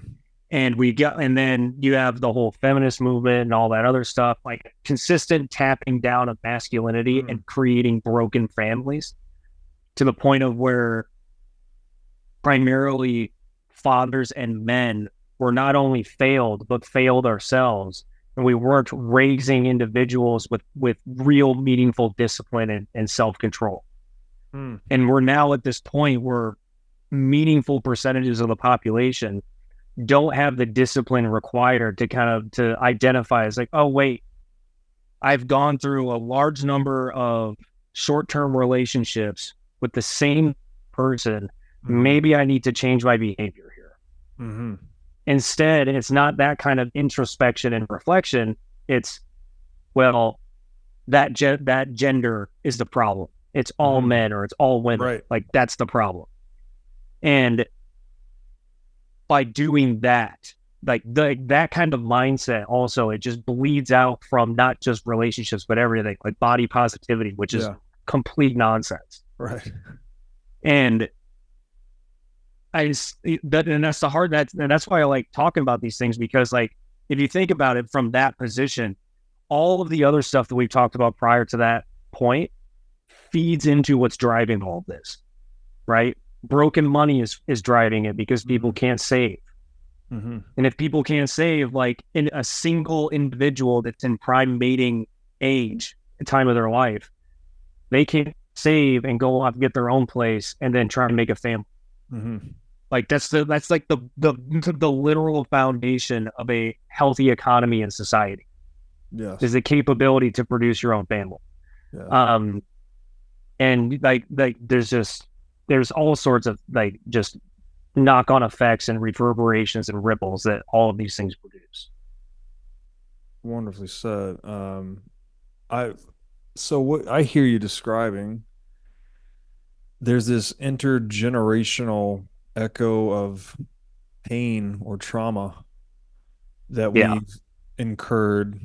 And then you have the whole feminist movement and all that other stuff, like consistent tapping down of masculinity and creating broken families to the point of where primarily fathers and men were not only failed, but failed ourselves. And we weren't raising individuals with real meaningful discipline and self-control. Mm. And we're now at this point where meaningful percentages of the population don't have the discipline required to identify as like, oh, wait, I've gone through a large number of short-term relationships with the same person. Mm-hmm. Maybe I need to change my behavior here. Mm-hmm. Instead, it's not that kind of introspection and reflection. It's, well, that gender is the problem. It's all men or it's all women. Right. Like that's the problem. And by doing that, like that kind of mindset, also, it just bleeds out from not just relationships, but everything, like body positivity, which is complete nonsense. Right. And that's the hard, and that's why I like talking about these things, because like, if you think about it from that position, all of the other stuff that we've talked about prior to that point feeds into what's driving all of this, right? Broken money is driving it, because people can't save. Mm-hmm. And if people can't save, like in a single individual that's in prime mating age, the time of their life, they can't save and go off and get their own place and then try to make a family. Mm-hmm. Like that's like the literal foundation of a healthy economy in society. Yes. Is the capability to produce your own family. Yeah. And like there's all sorts of like just knock-on effects and reverberations and ripples that all of these things produce. Wonderfully said. So what I hear you describing, there's this intergenerational echo of pain or trauma that we've incurred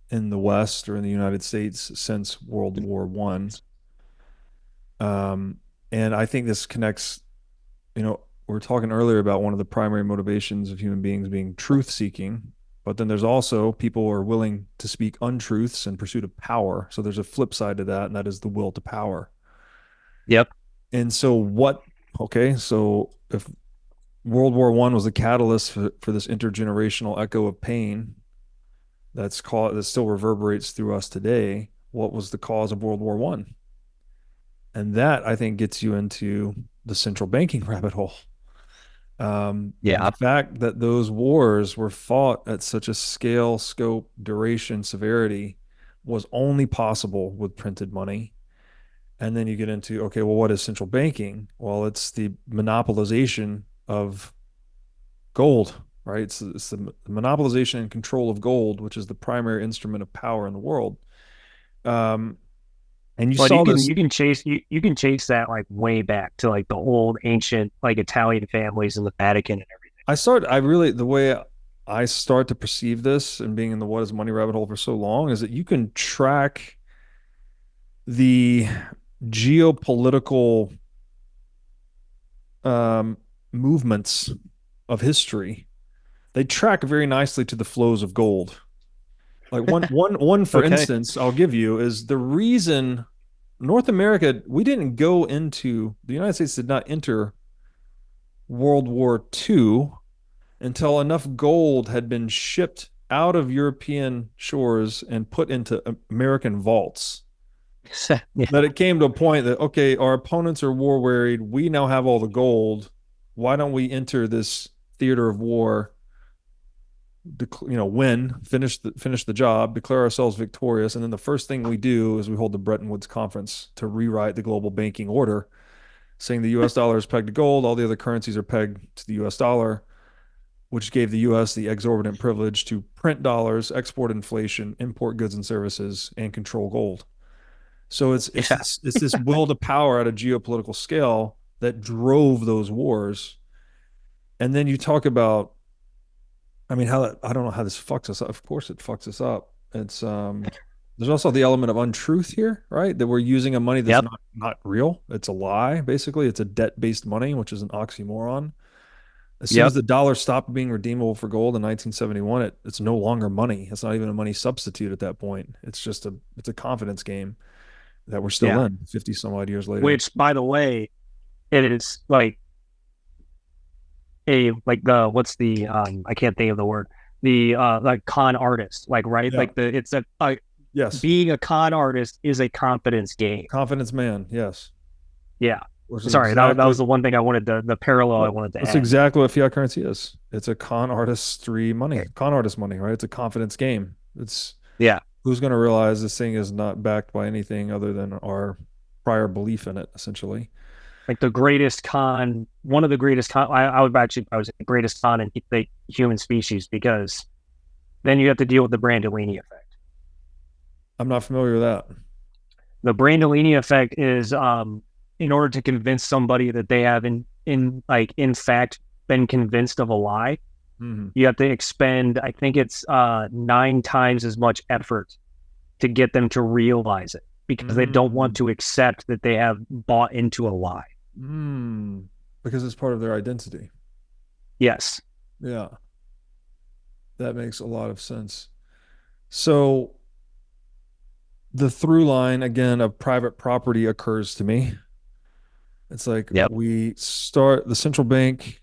in the West or in the United States since World War One. And I think this connects, we were talking earlier about one of the primary motivations of human beings being truth seeking, but then there's also people who are willing to speak untruths in pursuit of power. So there's a flip side to that, and that is the will to power. Yep. And so so if World War One was a catalyst for this intergenerational echo of pain that still reverberates through us today, what was the cause of World War One? And that, I think, gets you into the central banking rabbit hole. The fact that those wars were fought at such a scale, scope, duration, severity was only possible with printed money. And then you get into, okay, well, what is central banking? Well, it's the monopolization of gold, right? It's the monopolization and control of gold, which is the primary instrument of power in the world. And you can chase that like way back to like the old ancient like Italian families in the Vatican and everything. The way I start to perceive this, and being in the what is money rabbit hole for so long, is that you can track the geopolitical movements of history. They track very nicely to the flows of gold. Like one for instance, I'll give you, is the reason North America, the United States did not enter World War II until enough gold had been shipped out of European shores and put into American vaults. That it came to a point that, okay, our opponents are war wearied. We now have all the gold. Why don't we enter this theater of war, finish the job, declare ourselves victorious, and then the first thing we do is we hold the Bretton Woods Conference to rewrite the global banking order, saying the U.S. dollar is pegged to gold, all the other currencies are pegged to the U.S. dollar, which gave the U.S. the exorbitant privilege to print dollars, export inflation, import goods and services, and control gold. So it's this will to power at a geopolitical scale that drove those wars. And then you talk about, I don't know how this fucks us up. Of course it fucks us up. It's there's also the element of untruth here, right? That we're using a money that's not real. It's a lie, basically. It's a debt-based money, which is an oxymoron. As soon as the dollar stopped being redeemable for gold in 1971, it's no longer money. It's not even a money substitute at that point. It's a confidence game that we're still in 50 some odd years later. Which, by the way, it is like I can't think of the word, like con artist, like, right? Like yes, being a con artist is a confidence game. Confidence man. Yes. Yeah. Sorry, that was the one thing I wanted the parallel I wanted to add. That's exactly what fiat currency is. It's a con artist money, right? It's a confidence game. Who's going to realize this thing is not backed by anything other than our prior belief in it, essentially. Like the greatest con, one of the greatest con, I was the greatest con in the human species, because then you have to deal with the Brandolini effect. I'm not familiar with that. The Brandolini effect is in order to convince somebody that they have in fact been convinced of a lie, Mhm. you have to expend, I think it's 9 times as much effort to get them to realize it because they don't want to accept that they have bought into a lie. Because it's part of their identity. Yes. Yeah, that makes a lot of sense. So the through line again of private property occurs to me. It's like Yep. the central bank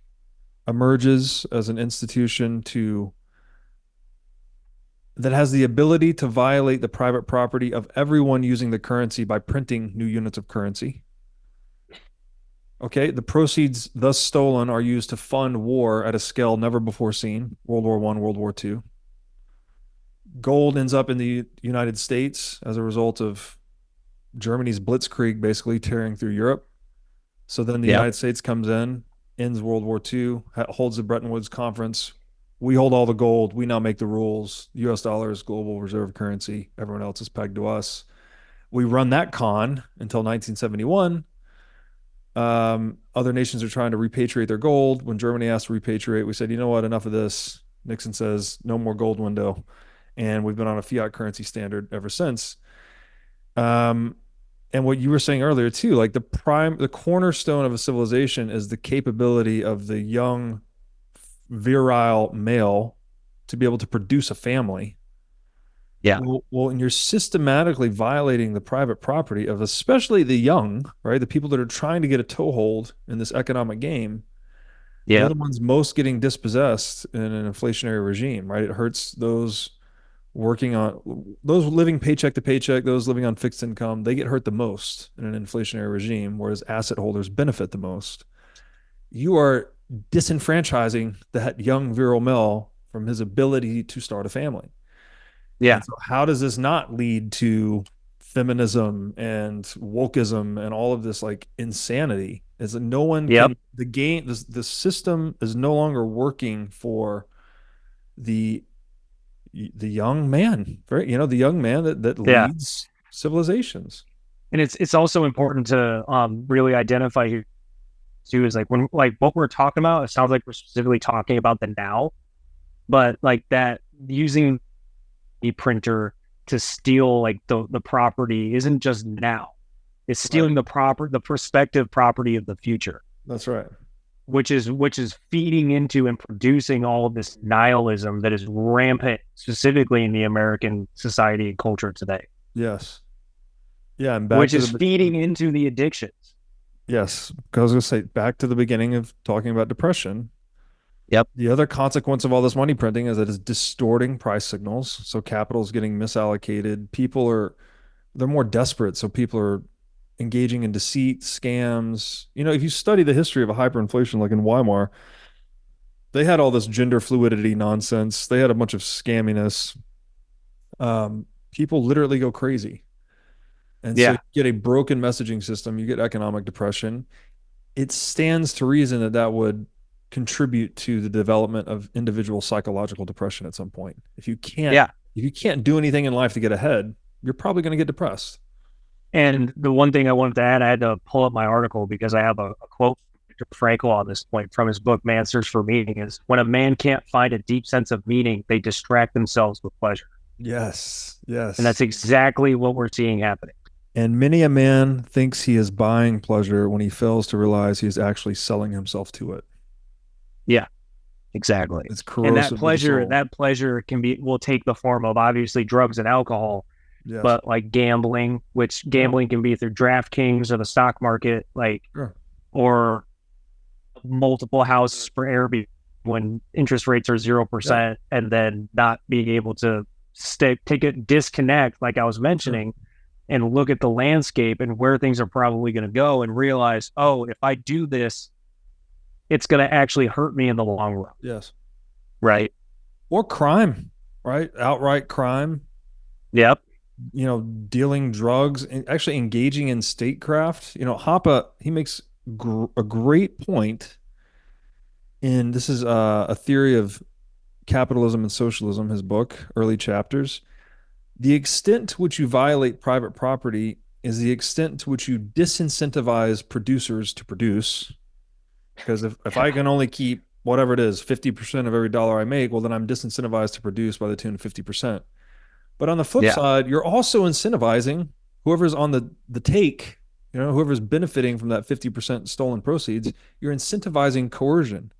emerges as an institution that has the ability to violate the private property of everyone using the currency by printing new units of currency. Okay, the proceeds thus stolen are used to fund war at a scale never before seen, World War I, World War II. Gold ends up in the United States as a result of Germany's blitzkrieg basically tearing through Europe. So then the Yep. United States comes in, ends World War II, holds the Bretton Woods Conference. We hold all the gold. We now make the rules. US dollar is global reserve currency. Everyone else is pegged to us. We run that con until 1971. Other nations are trying to repatriate their gold. When Germany asked to repatriate, we said, you know what, enough of this. Nixon says, no more gold window. And we've been on a fiat currency standard ever since. And what you were saying earlier too, like the cornerstone of a civilization is the capability of the young, virile male to be able to produce a family. Yeah. Well, and you're systematically violating the private property of especially the young, right? The people that are trying to get a toehold in this economic game. They're Yeah. the ones most getting dispossessed in an inflationary regime, right? It hurts those those living paycheck to paycheck, those living on fixed income, they get hurt the most in an inflationary regime, whereas asset holders benefit the most. You are disenfranchising that young virile male from his ability to start a family. Yeah. And so how does this not lead to feminism and wokeism and all of this like insanity? Is that no one Yep. can the system is no longer working for the young man, right? The young man that Yeah. leads civilizations. And it's also important to really identify here too is like when like what we're talking about, it sounds like we're specifically talking about the now, but like that using the printer to steal like the property isn't just now. It's stealing the prospective property of the future. That's right. Which is feeding into and producing all of this nihilism that is rampant, specifically in the American society and culture today. Yes. Yeah, and which is feeding into the addictions. Yes, because I was going to say back to the beginning of talking about depression. Yep. The other consequence of all this money printing is that it's distorting price signals. So capital is getting misallocated. They're more desperate. So people are engaging in deceit, scams. If you study the history of a hyperinflation, like in Weimar, they had all this gender fluidity nonsense. They had a bunch of scamminess. People literally go crazy. And so you get a broken messaging system, you get economic depression. It stands to reason that would contribute to the development of individual psychological depression at some point. If you can't do anything in life to get ahead, you're probably going to get depressed. And the one thing I wanted to add, I had to pull up my article because I have a quote from Frankl on this point from his book, Man's Search for Meaning, is when a man can't find a deep sense of meaning, they distract themselves with pleasure. Yes. Yes. And that's exactly what we're seeing happening. And many a man thinks he is buying pleasure when he fails to realize he is actually selling himself to it. Yeah, exactly. It's corrosive. And that pleasure will take the form of obviously drugs and alcohol, yes. But like gambling, which gambling can be through DraftKings or the stock market, or multiple houses for Airbnb when interest rates are 0%, and then not being able to disconnect, like I was mentioning. And look at the landscape and where things are probably going to go and realize, oh, if I do this, it's going to actually hurt me in the long run. Yes. Right. Or crime, right? Outright crime. Yep. Dealing drugs and actually engaging in statecraft. Hoppe, he makes a great point. And this is a theory of capitalism and socialism, his book, early chapters. The extent to which you violate private property is the extent to which you disincentivize producers to produce. Because if I can only keep whatever it is, 50% of every dollar I make, well, then I'm disincentivized to produce by the tune of 50%. But on the flip Yeah. side, you're also incentivizing whoever's on the take, whoever's benefiting from that 50% stolen proceeds, you're incentivizing coercion,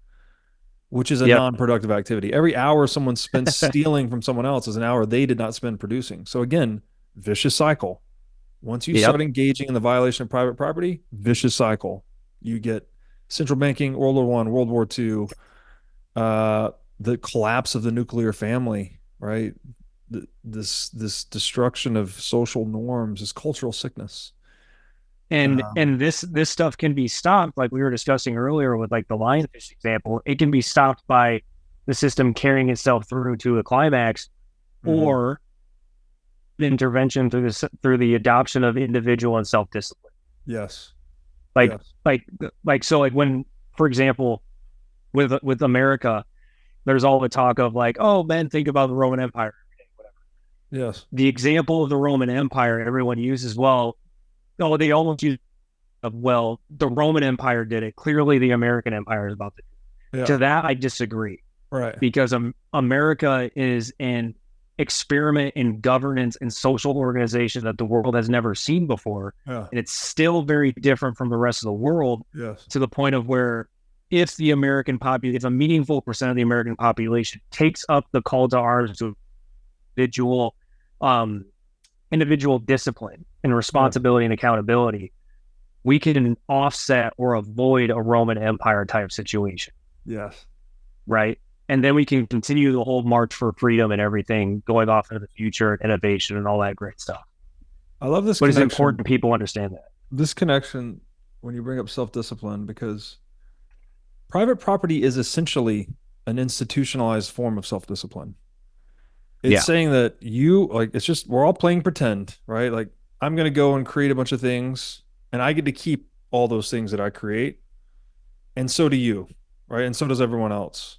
which is a Yep. non-productive activity. Every hour someone spends stealing from someone else is an hour they did not spend producing. So again, vicious cycle. Once you Yep. start engaging in the violation of private property, vicious cycle. You get central banking, World War I, World War II, the collapse of the nuclear family, right? This destruction of social norms, this cultural sickness. And this stuff can be stopped, like we were discussing earlier with like the lionfish example. It can be stopped by the system carrying itself through to a climax, or the intervention through the adoption of individual and self discipline. Yes. Like Yes. like so like when, for example, with America, there's all the talk of like, oh man, think about the Roman Empire. Yes. The example of the Roman Empire everyone uses, well, no, they almost use well, the Roman Empire did it. Clearly, the American Empire is about to do it. Yeah. To that, I disagree. Right. Because America is an experiment in governance and social organization that the world has never seen before. Yeah. And it's still very different from the rest of the world, Yes. to the point of where if the American population, if a meaningful percent of the American population takes up the call to arms to individual, individual discipline and responsibility and accountability, we can offset or avoid a Roman Empire type situation. Yes. Right. And then we can continue the whole march for freedom and everything going off into the future and innovation and all that great stuff. I love this But it's connection. important people understand that. This connection when you bring up self-discipline, because private property is essentially an institutionalized form of self-discipline. It's saying that it's just, we're all playing pretend, right? Like, I'm going to go and create a bunch of things and I get to keep all those things that I create. And so do you, right? And so does everyone else.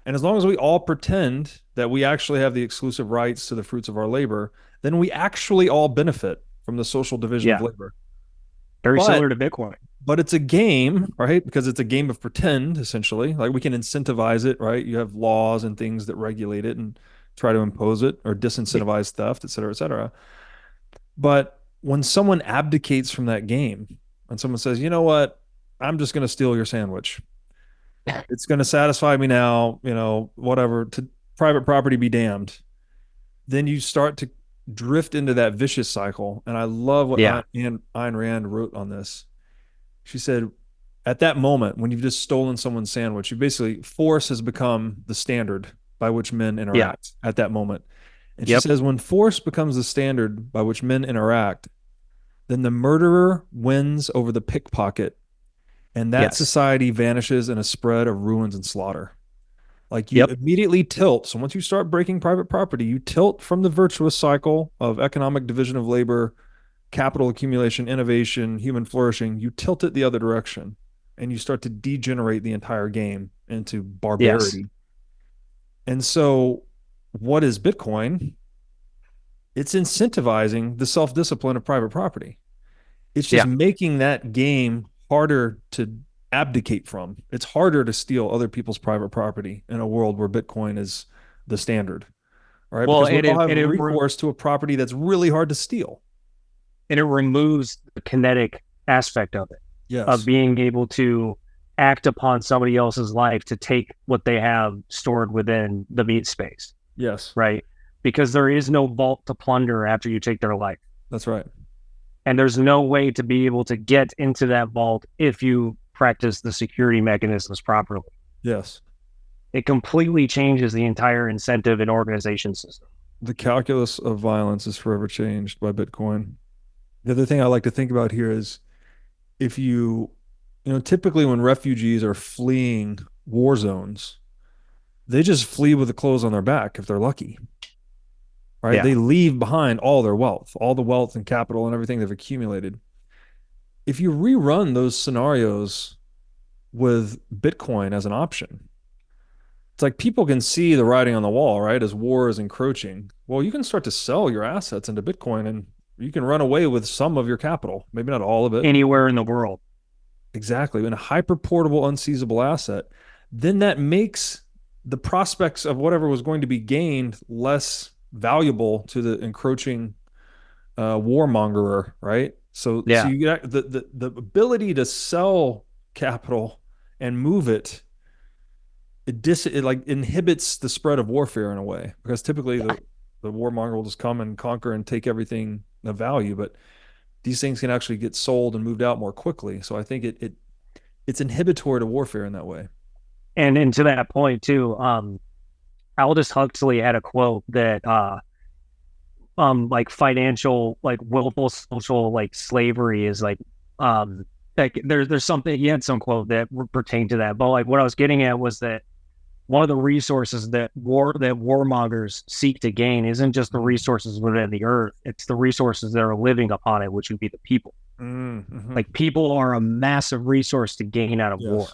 And as long as we all pretend that we actually have the exclusive rights to the fruits of our labor, then we actually all benefit from the social division of labor. Very similar to Bitcoin. But it's a game, right? Because it's a game of pretend, essentially. Like, we can incentivize it, right? You have laws and things that regulate it and try to impose it or disincentivize theft, et cetera, et cetera. But when someone abdicates from that game and someone says, you know what, I'm just going to steal your sandwich. It's going to satisfy me now, whatever, to private property be damned. Then you start to drift into that vicious cycle. And I love what Ayn Rand wrote on this. She said, at that moment, when you've just stolen someone's sandwich, you basically, force has become the standard by which men interact at that moment. And she says, when force becomes the standard by which men interact, then the murderer wins over the pickpocket, and that society vanishes in a spread of ruins and slaughter. Like, you immediately tilt. So once you start breaking private property, you tilt from the virtuous cycle of economic division of labor, capital accumulation, innovation, human flourishing. You tilt it the other direction, and you start to degenerate the entire game into barbarity. And so what is Bitcoin? It's incentivizing the self-discipline of private property. It's just making that game harder to abdicate from. It's harder to steal other people's private property in a world where Bitcoin is the standard. All right. Well, because we all have recourse to a property that's really hard to steal. And it removes the kinetic aspect of it. Yes. Of being able to act upon somebody else's life to take what they have stored within the meat space. Yes. Right. Because there is no vault to plunder after you take their life. That's right. And there's no way to be able to get into that vault if you practice the security mechanisms properly. Yes. It completely changes the entire incentive and organization system. The calculus of violence is forever changed by Bitcoin. The other thing I like to think about here is, if typically when refugees are fleeing war zones, they just flee with the clothes on their back if they're lucky. Right? Yeah. They leave behind all their wealth, all the wealth and capital and everything they've accumulated. If you rerun those scenarios with Bitcoin as an option, it's like people can see the writing on the wall, right? As war is encroaching. Well, you can start to sell your assets into Bitcoin and you can run away with some of your capital, maybe not all of it. Anywhere in the world. Exactly. In a hyper portable, unseizable asset then that makes the prospects of whatever was going to be gained less valuable to the encroaching warmongerer, right? So Yeah. you get the ability to sell capital and move it, it like inhibits the spread of warfare in a way, because typically the warmonger will just come and conquer and take everything of value, but these things can actually get sold and moved out more quickly. So I think it's inhibitory to warfare in that way. And to that point too, Aldous Huxley had a quote that like financial, like willful social, like slavery is like there's something, he had some quote that pertained to that, but like what I was getting at was that one of the resources that warmongers seek to gain isn't just the resources within the earth, it's the resources that are living upon it, which would be the people. Mm-hmm. Like people are a massive resource to gain out of war.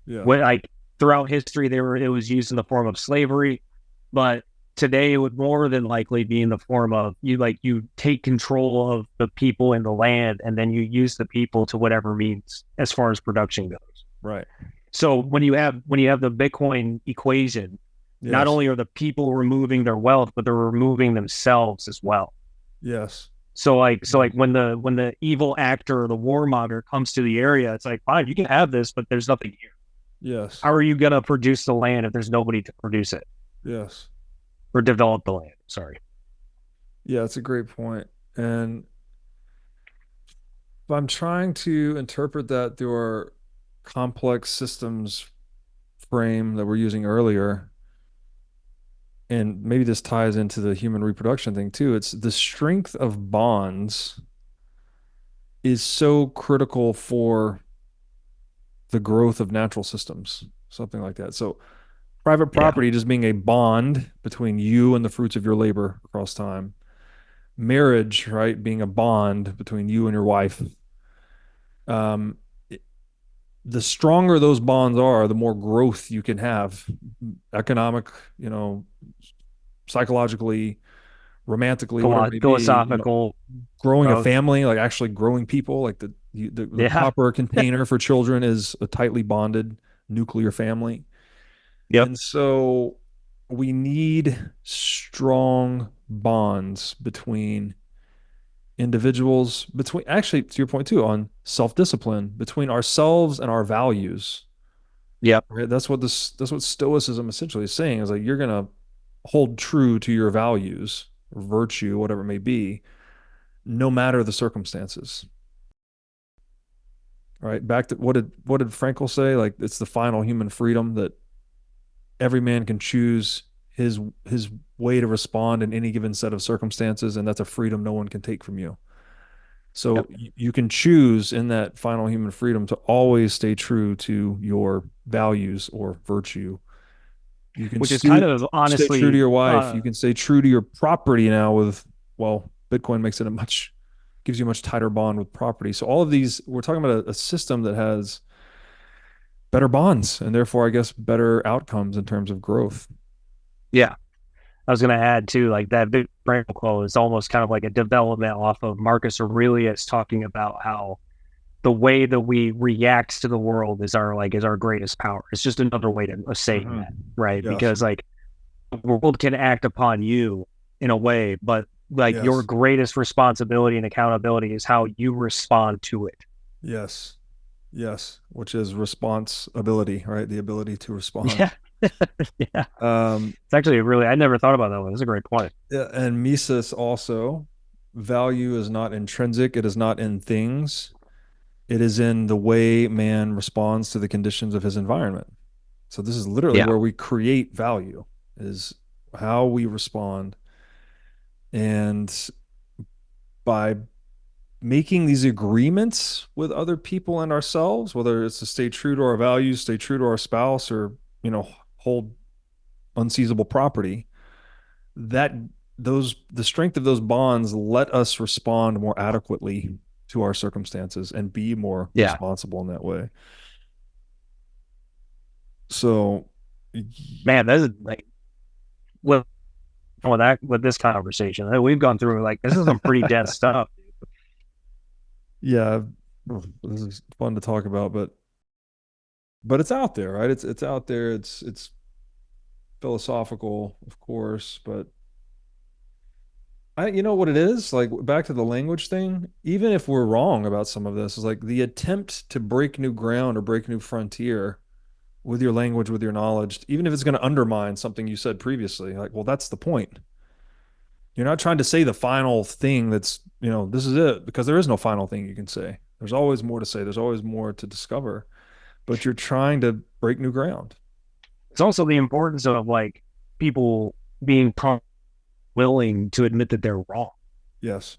Yeah. What, like throughout history, it was used in the form of slavery, but today it would more than likely be in the form of you take control of the people and the land, and then you use the people to whatever means as far as production goes. Right. So when you have the Bitcoin equation, Yes. not only are the people removing their wealth, but they're removing themselves as well. Yes. So like when the evil actor or the warmonger comes to the area, it's like, fine, you can have this, but there's nothing here. Yes. How are you gonna produce the land if there's nobody to produce it? Yes. Or develop the land? Sorry. Yeah, that's a great point. And if I'm trying to interpret that through our complex systems frame that we're using earlier, and maybe this ties into the human reproduction thing too, it's the strength of bonds is so critical for the growth of natural systems, something like that. So private property just being a bond between you and the fruits of your labor across time. Marriage, right, being a bond between you and your wife. The stronger those bonds are, the more growth you can have, economic, psychologically, romantically, whatever it may be. Philosophical, growing a family, like actually growing people, like the proper container for children is a tightly bonded nuclear family. Yep. And so we need strong bonds between individuals, between, actually, to your point too, on self-discipline, between ourselves and our values. Yep. Right? That's what Stoicism essentially is saying, is like, you're going to hold true to your values, or virtue, whatever it may be, no matter the circumstances. Right? Back to what did Frankl say? Like, it's the final human freedom that every man can choose his way to respond in any given set of circumstances, and that's a freedom no one can take from you. So you can choose in that final human freedom to always stay true to your values or virtue. You can, which is kind of honestly, stay true to your wife. You can stay true to your property now with, Bitcoin gives you a much tighter bond with property. So all of these, we're talking about a system that has better bonds and therefore, I guess, better outcomes in terms of growth. Yeah. I was going to add too, like that big Frankel quote is almost kind of like a development off of Marcus Aurelius talking about how the way that we react to the world is our greatest power. It's just another way of saying that, right? Yes. Because like the world can act upon you in a way, but like your greatest responsibility and accountability is how you respond to it. Yes. Yes. Which is responsibility, right? The ability to respond. Yeah. Yeah. It's actually I never thought about that one. That's a great point. Yeah. And Mises also, value is not intrinsic. It is not in things. It is in the way man responds to the conditions of his environment. So this is literally where we create value, is how we respond. And by making these agreements with other people and ourselves, whether it's to stay true to our values, stay true to our spouse, or, hold unseizable property, the strength of those bonds let us respond more adequately to our circumstances and be more responsible in that way. So, man, that's like, with this conversation, we've gone through, like, this is some pretty dense stuff. Yeah, this is fun to talk about, but but it's out there, right? It's out there. It's philosophical, of course, but you know what it is? Like back to the language thing, even if we're wrong about some of this, is like the attempt to break new ground or break new frontier with your language, with your knowledge, even if it's going to undermine something you said previously. Like, well, that's the point. You're not trying to say the final thing that's, this is it, because there is no final thing you can say. There's always more to say. There's always more to discover, but you're trying to break new ground. It's also the importance of like people being willing to admit that they're wrong. Yes.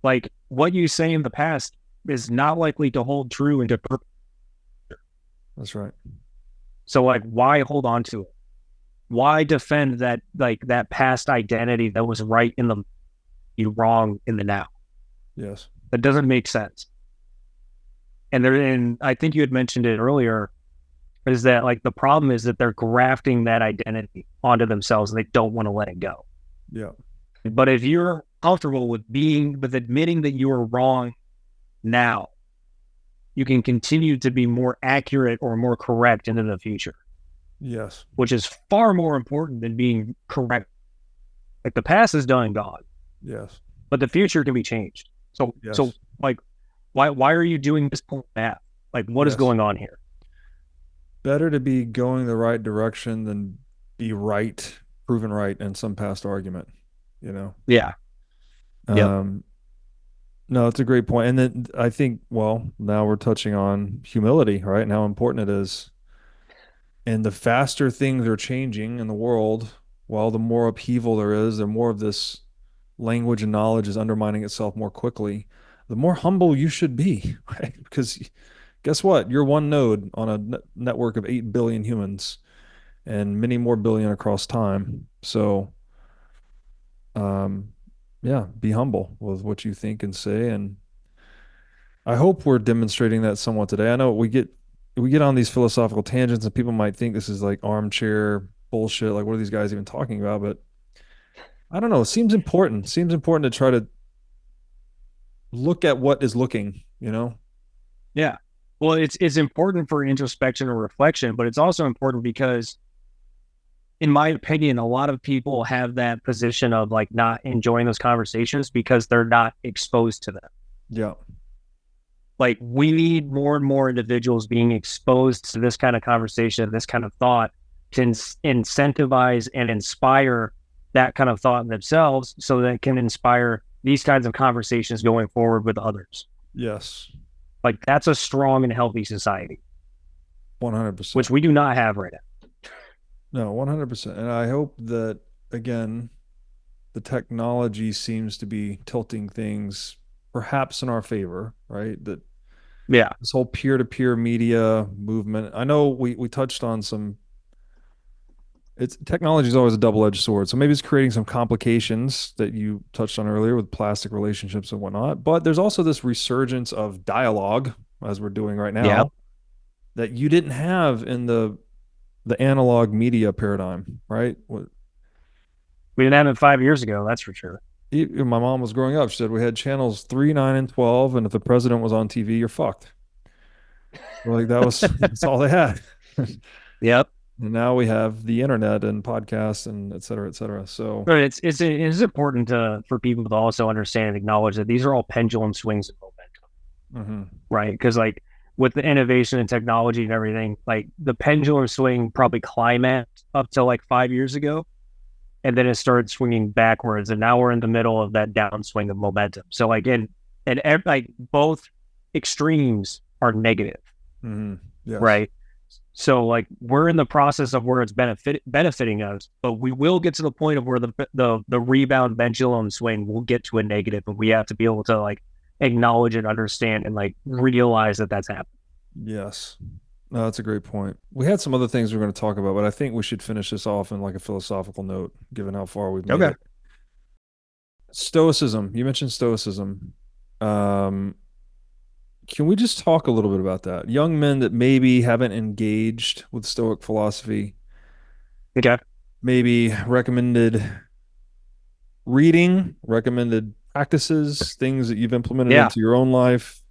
Like what you say in the past is not likely to hold true into. That's right. So like, why hold on to it? Why defend that, like that past identity that was right in the wrong in the now? Yes. That doesn't make sense. And I think you had mentioned it earlier, is that like the problem is that they're grafting that identity onto themselves and they don't want to let it go. Yeah. But if you're comfortable with admitting that you are wrong now, you can continue to be more accurate or more correct into the future. Yes. Which is far more important than being correct. Like the past is done and gone. Yes. But the future can be changed. So like why are you doing this math? Like what is going on here? Better to be going the right direction than be right, proven right in some past argument, Yeah. No, it's a great point. And then I think, well, now we're touching on humility, right? And how important it is. And the faster things are changing in the world, well, the more upheaval there is, the more of this language and knowledge is undermining itself more quickly, the more humble you should be, right? Because guess what? You're one node on a network of 8 billion humans and many more billion across time. So, yeah, be humble with what you think and say. And I hope we're demonstrating that somewhat today. I know we get on these philosophical tangents and people might think this is like armchair bullshit. Like, what are these guys even talking about? But I don't know. It seems important. It seems important to try to look at what is looking, Yeah. Well, it's important for introspection or reflection, but it's also important because in my opinion, a lot of people have that position of like not enjoying those conversations because they're not exposed to them. Yeah. Like we need more and more individuals being exposed to this kind of conversation, this kind of thought to incentivize and inspire that kind of thought in themselves so that it can inspire these kinds of conversations going forward with others. Yes. Like that's a strong and healthy society. 100%. Which we do not have right now. No, 100%. And I hope that, again, the technology seems to be tilting things perhaps in our favor, right? That this whole peer-to-peer media movement. I know we touched on technology is always a double-edged sword. So maybe it's creating some complications that you touched on earlier with plastic relationships and whatnot. But there's also this resurgence of dialogue, as we're doing right now, that you didn't have in the analog media paradigm, right? We didn't have it 5 years ago, that's for sure. My mom was growing up. She said we had channels 3, 9, and 12, and if the president was on TV, you're fucked. Like that's all they had. Yep. And now we have the internet and podcasts and et cetera, et cetera. So but it is important for people to also understand and acknowledge that these are all pendulum swings of momentum, right? Because like with the innovation and technology and everything, like the pendulum swing probably climaxed up to like 5 years ago, and then it started swinging backwards, and now we're in the middle of that downswing of momentum. So like like both extremes are negative, yes. Right? So like we're in the process of where it's benefiting us, but we will get to the point of where the rebound pendulum swing will get to a negative, and we have to be able to like acknowledge and understand and like realize that that's happening. Yes. No, that's a great point. We had some other things we're going to talk about, but I think we should finish this off in like a philosophical note, given how far we've made it. Stoicism. You mentioned Stoicism. Can we just talk a little bit about that? Young men that maybe haven't engaged with Stoic philosophy. Okay. Maybe recommended reading, recommended practices, things that you've implemented into your own life.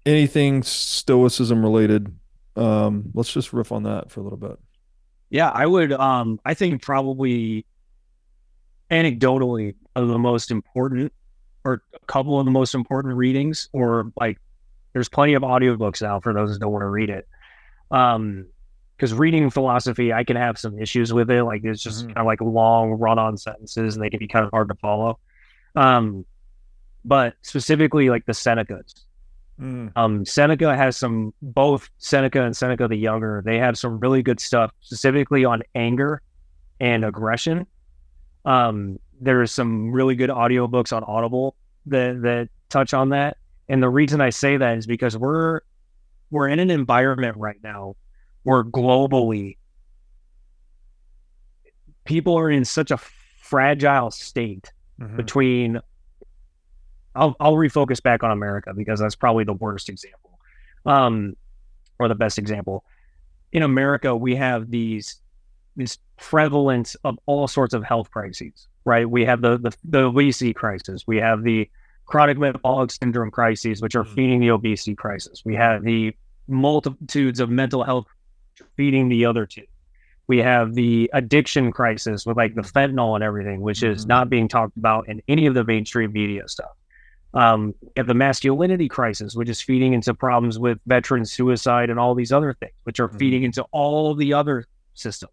Anything Stoicism related. Let's just riff on that for a little bit. Yeah, I would. I think probably anecdotally one of the most important, or a couple of the most important readings, or like there's plenty of audiobooks now for those who don't want to read it. Because reading philosophy, I can have some issues with it. Like it's just kind of like long run-on sentences, and they can be kind of hard to follow. But specifically, like the Senecas. Seneca has some, both Seneca and Seneca the Younger, they have some really good stuff specifically on anger and aggression. There's some really good audiobooks on Audible that touch on that. And the reason I say that is because we're in an environment right now where globally people are in such a fragile state between, I'll refocus back on America because that's probably the worst example, or the best example. In America, we have this prevalence of all sorts of health crises, right? We have the obesity crisis. We have the chronic metabolic syndrome crises, which are feeding the obesity crisis. We have the multitudes of mental health feeding the other two. We have the addiction crisis with like the fentanyl and everything, which is not being talked about in any of the mainstream media stuff. You have the masculinity crisis, which is feeding into problems with veteran suicide and all these other things, which are feeding into all the other systems.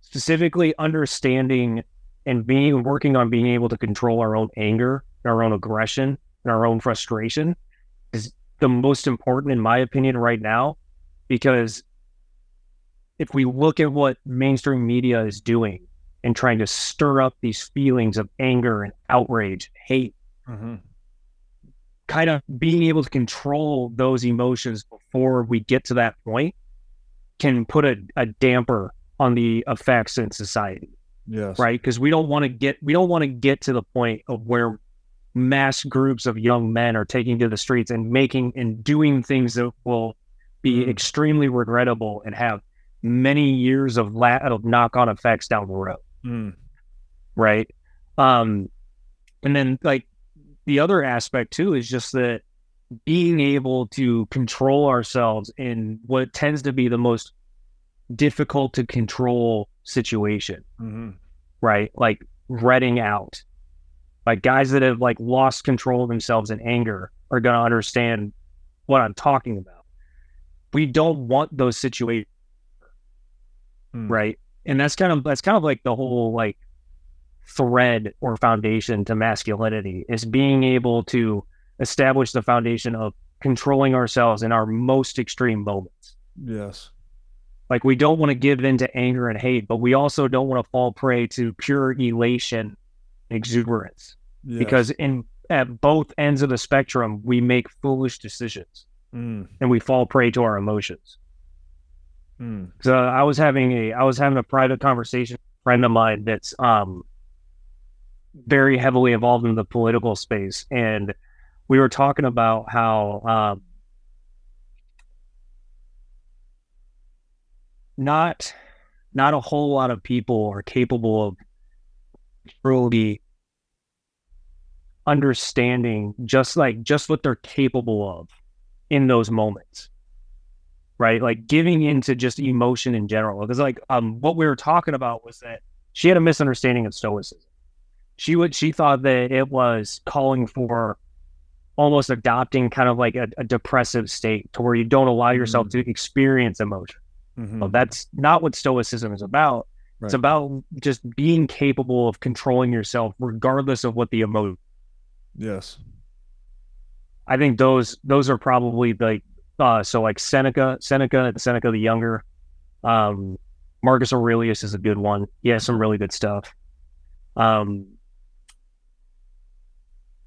Specifically understanding and working on being able to control our own anger, our own aggression, and our own frustration is the most important, in my opinion, right now, because if we look at what mainstream media is doing and trying to stir up these feelings of anger and outrage, hate, kind of being able to control those emotions before we get to that point can put a damper on the effects in society. Yes. Right. Because we don't want to get to the point of where mass groups of young men are taking to the streets and making and doing things that will be extremely regrettable and have many years of knock-on effects down the road. Right. And then like the other aspect too is just that being able to control ourselves in what tends to be the most difficult to control situation, right? Like redding out, like guys that have like lost control of themselves in anger are going to understand what I'm talking about. We don't want those situations, right? And that's kind of like the whole like thread or foundation to masculinity is being able to establish the foundation of controlling ourselves in our most extreme moments. Yes. Like we don't want to give in to anger and hate, but we also don't want to fall prey to pure elation and exuberance. Yes. Because at both ends of the spectrum, we make foolish decisions and we fall prey to our emotions. So I was having a private conversation with a friend of mine that's very heavily involved in the political space, and we were talking about how not a whole lot of people are capable of truly understanding just what they're capable of in those moments, right? Like giving into just emotion in general. Because like what we were talking about was that she had a misunderstanding of Stoicism. She thought that it was calling for almost adopting kind of like a depressive state to where you don't allow yourself to experience emotion. Well, that's not what Stoicism is about. Right. It's about just being capable of controlling yourself regardless of what the emotion. Yes. I think those are probably like so like Seneca the Younger. Marcus Aurelius is a good one. He has some really good stuff.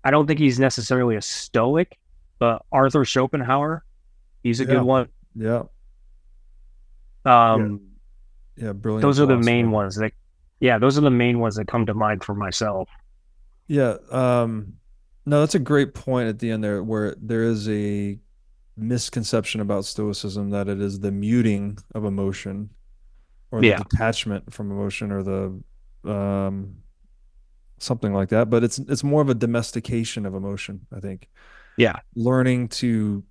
I don't think he's necessarily a Stoic, but Arthur Schopenhauer, he's a good one. Yeah. Brilliant. Those are the main ones that come to mind for myself. Yeah. No, that's a great point at the end there, where there is a misconception about Stoicism that it is the muting of emotion or the detachment from emotion or the something like that. But it's more of a domestication of emotion, I think. Yeah. Learning to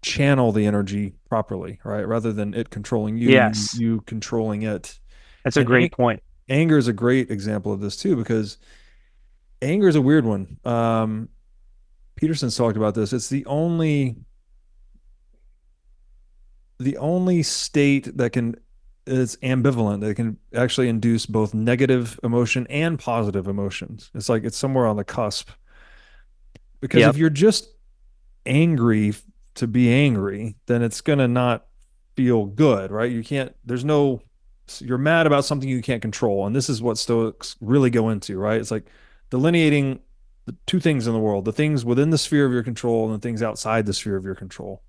channel the energy properly, right? Rather than it controlling you, Yes. you controlling it. That's a And great point. anger is a great example of this too, because anger is a weird one. Peterson's talked about this. It's the only state that is ambivalent, that can actually induce both negative emotion and positive emotions. It's like it's somewhere on the cusp. Because if you're just angry to be angry, then it's gonna not feel good, right? You're mad about something you can't control. And this is what Stoics really go into, right? It's like delineating the two things in the world, the things within the sphere of your control and the things outside the sphere of your control.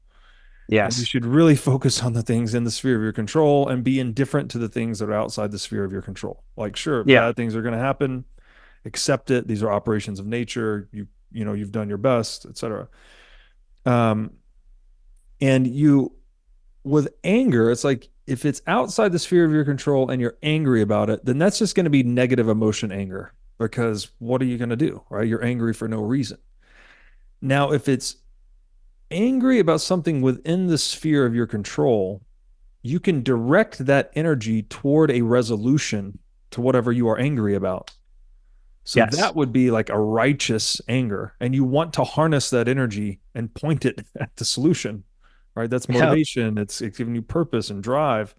And you Yes. should really focus on the things in the sphere of your control and be indifferent to the things that are outside the sphere of your control. Like, sure, Yeah. bad things are going to happen. Accept it. These are operations of nature. You've done your best, etc. And with anger, it's like if it's outside the sphere of your control and you're angry about it, then that's just going to be negative emotion anger, because what are you going to do, right? You're angry for no reason. Now, if it's angry about something within the sphere of your control, you can direct that energy toward a resolution to whatever you are angry about. So that would be like a righteous anger, and you want to harness that energy and point it at the solution, right? That's motivation. It's giving you purpose and drive.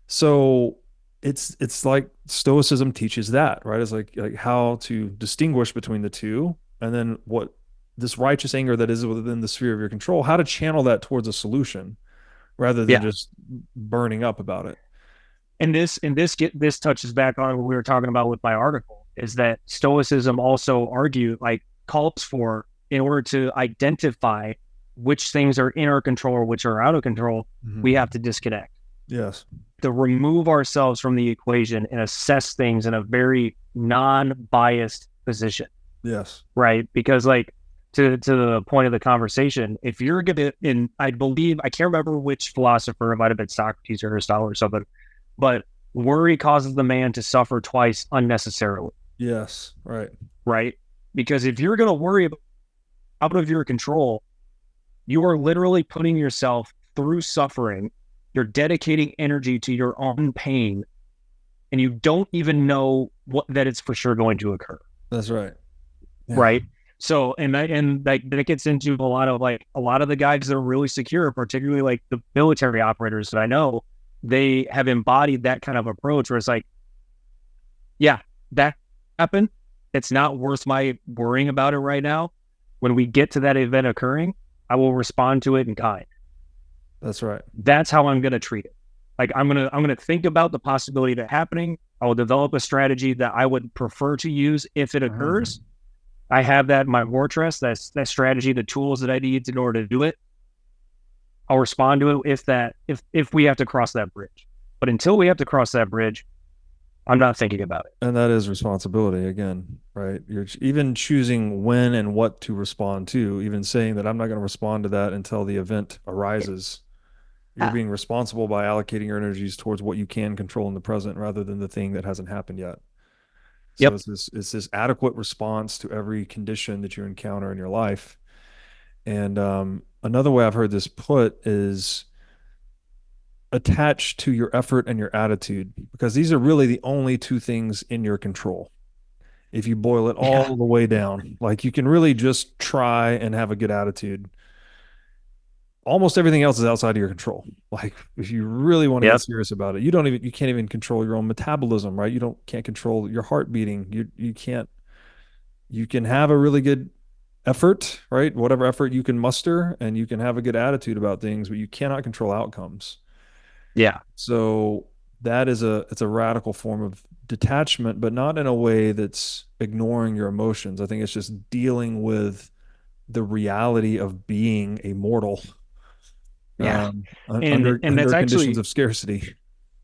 So it's like Stoicism teaches that, right? It's like how to distinguish between the two, and then what this righteous anger that is within the sphere of your control, how to channel that towards a solution rather than just burning up about it. And this touches back on what we were talking about with my article, is that Stoicism also calls for, in order to identify which things are in our control or which are out of control, we have to disconnect. Yes. To remove ourselves from the equation and assess things in a very non-biased position. Yes. Right? Because to the point of the conversation, if you're gonna, I can't remember which philosopher, it might have been Socrates or Aristotle or something, but worry causes the man to suffer twice unnecessarily. Yes. Right. Right? Because if you're going to worry about out of your control, you are literally putting yourself through suffering. You're dedicating energy to your own pain, and you don't even know that it's for sure going to occur. That's right. Yeah. Right. So, that gets into a lot of the guys that are really secure, particularly like the military operators that I know, they have embodied that kind of approach where it's like, yeah, that happened. It's not worth my worrying about it right now. When we get to that event occurring, I will respond to it in kind. That's right. That's how I'm going to treat it. Like I'm going to think about the possibility of it happening. I will develop a strategy that I would prefer to use if it occurs. I have that in my war chest, that strategy, the tools that I need in order to do it. I'll respond to it if we have to cross that bridge. But until we have to cross that bridge, I'm not thinking about it. And that is responsibility again, right? You're even choosing when and what to respond to, even saying that I'm not going to respond to that until the event arises. You're being responsible by allocating your energies towards what you can control in the present rather than the thing that hasn't happened yet. So it's this adequate response to every condition that you encounter in your life. And another way I've heard this put is attached to your effort and your attitude, because these are really the only two things in your control. If you boil it all the way down, like you can really just try and have a good attitude. Almost everything else is outside of your control. Like if you really want to get serious about it, you can't even control your own metabolism, right? Can't control your heart beating. You can have a really good effort, right? Whatever effort you can muster, and you can have a good attitude about things, but you cannot control outcomes. Yeah. So it's a radical form of detachment, but not in a way that's ignoring your emotions. I think it's just dealing with the reality of being a mortal. Under that's conditions of scarcity.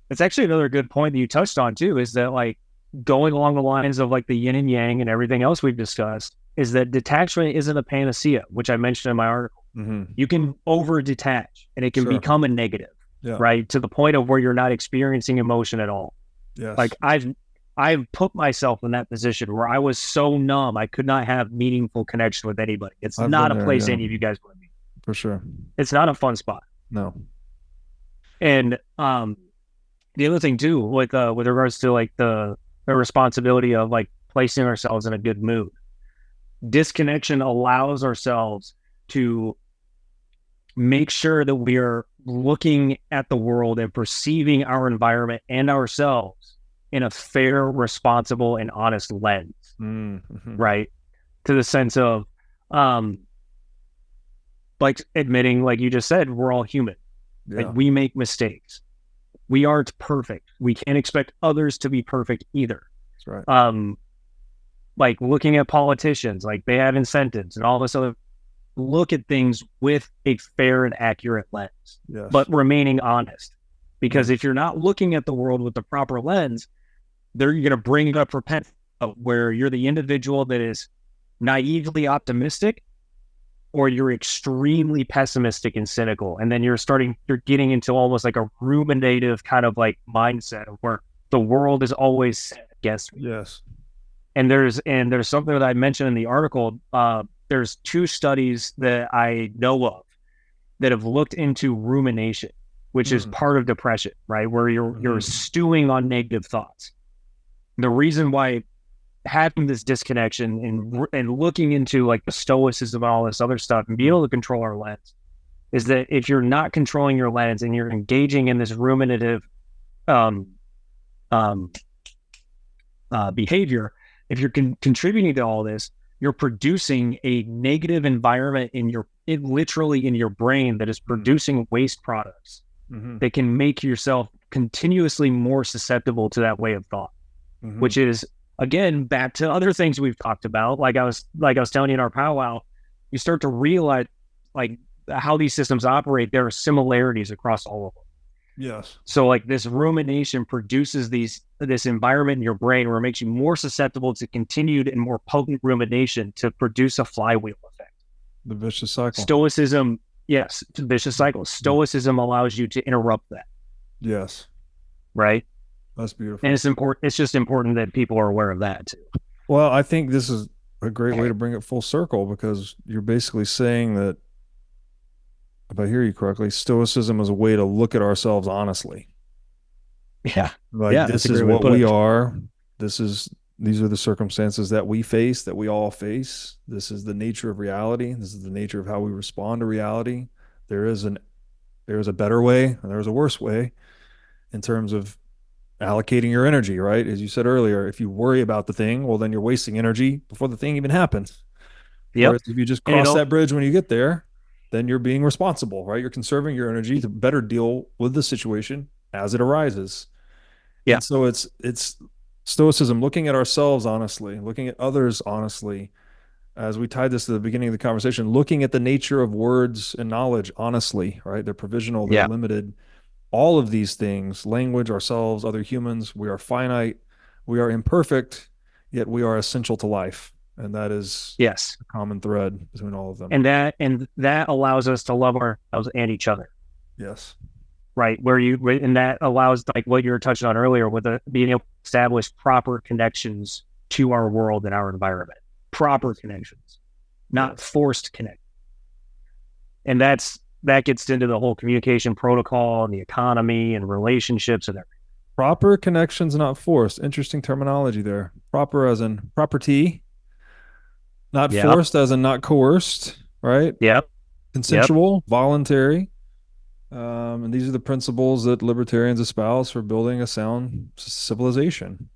That's actually another good point that you touched on too, is that like going along the lines of like the yin and yang and everything else we've discussed, is that detachment isn't a panacea, which I mentioned in my article. You can over detach and it can become a negative, right? To the point of where you're not experiencing emotion at all. Yes. Like I've put myself in that position where I was so numb, I could not have meaningful connection with anybody. It's not a place any of you guys want to be. For sure. It's not a fun spot. No. And the other thing too, with regards to like the responsibility of like placing ourselves in a good mood, disconnection allows ourselves to make sure that we are looking at the world and perceiving our environment and ourselves in a fair, responsible, and honest lens, right? To the sense of, like admitting, like you just said, we're all human. Yeah. Like we make mistakes. We aren't perfect. We can't expect others to be perfect either. That's right. Like looking at politicians, like they have incentives and all this other. Look at things with a fair and accurate lens, Yes. but remaining honest. Because if you're not looking at the world with the proper lens, you're going to bring up repentance, where you're the individual that is naively optimistic, or you're extremely pessimistic and cynical. And then you're getting into almost like a ruminative kind of like mindset of where the world is always set against me. Yes. And there's something that I mentioned in the article. There's 2 studies that I know of that have looked into rumination, which is part of depression, right? Where you're stewing on negative thoughts. The reason why having this disconnection and looking into like the Stoicism and all this other stuff and be able to control our lens is that if you're not controlling your lens and you're engaging in this ruminative behavior, if you're contributing to all this, you're producing a negative environment literally in your brain that is producing waste products that can make yourself continuously more susceptible to that way of thought, which is, again, back to other things we've talked about. Like I was telling you in our powwow, you start to realize like how these systems operate. There are similarities across all of them. Yes. So like this rumination produces this environment in your brain where it makes you more susceptible to continued and more potent rumination to produce a flywheel effect. The vicious cycle. Stoicism, yes, vicious cycle. Stoicism allows you to interrupt that. Yes. Right? That's beautiful. And it's important. It's just important that people are aware of that too. Well, I think this is a great way to bring it full circle, because you're basically saying that, if I hear you correctly, Stoicism is a way to look at ourselves honestly. Yeah. Like, Yeah, this is what we are. These are the circumstances that we face, that we all face. This is the nature of reality. This is the nature of how we respond to reality. There is a better way and there's a worse way in terms of allocating your energy, right? As you said earlier, if you worry about the thing, well, then you're wasting energy before the thing even happens. Yep. Or if you just cross that bridge when you get there, then you're being responsible, right? You're conserving your energy to better deal with the situation as it arises. Yeah. And so it's Stoicism, looking at ourselves honestly, looking at others honestly. As we tied this to the beginning of the conversation, looking at the nature of words and knowledge honestly, right? They're provisional, they're limited. All of these things, language, ourselves, other humans, we are finite, we are imperfect, yet we are essential to life. And that is a common thread between all of them. And that allows us to love ourselves and each other. Yes. Right. And that allows, like what you were touching on earlier, with being able to establish proper connections to our world and our environment. Proper connections, not forced connections. And that gets into the whole communication protocol and the economy and relationships and everything. Proper connections, not forced. Interesting terminology there. Proper as in property, not forced as in not coerced, right? Yep. Consensual, voluntary. And these are the principles that libertarians espouse for building a sound civilization.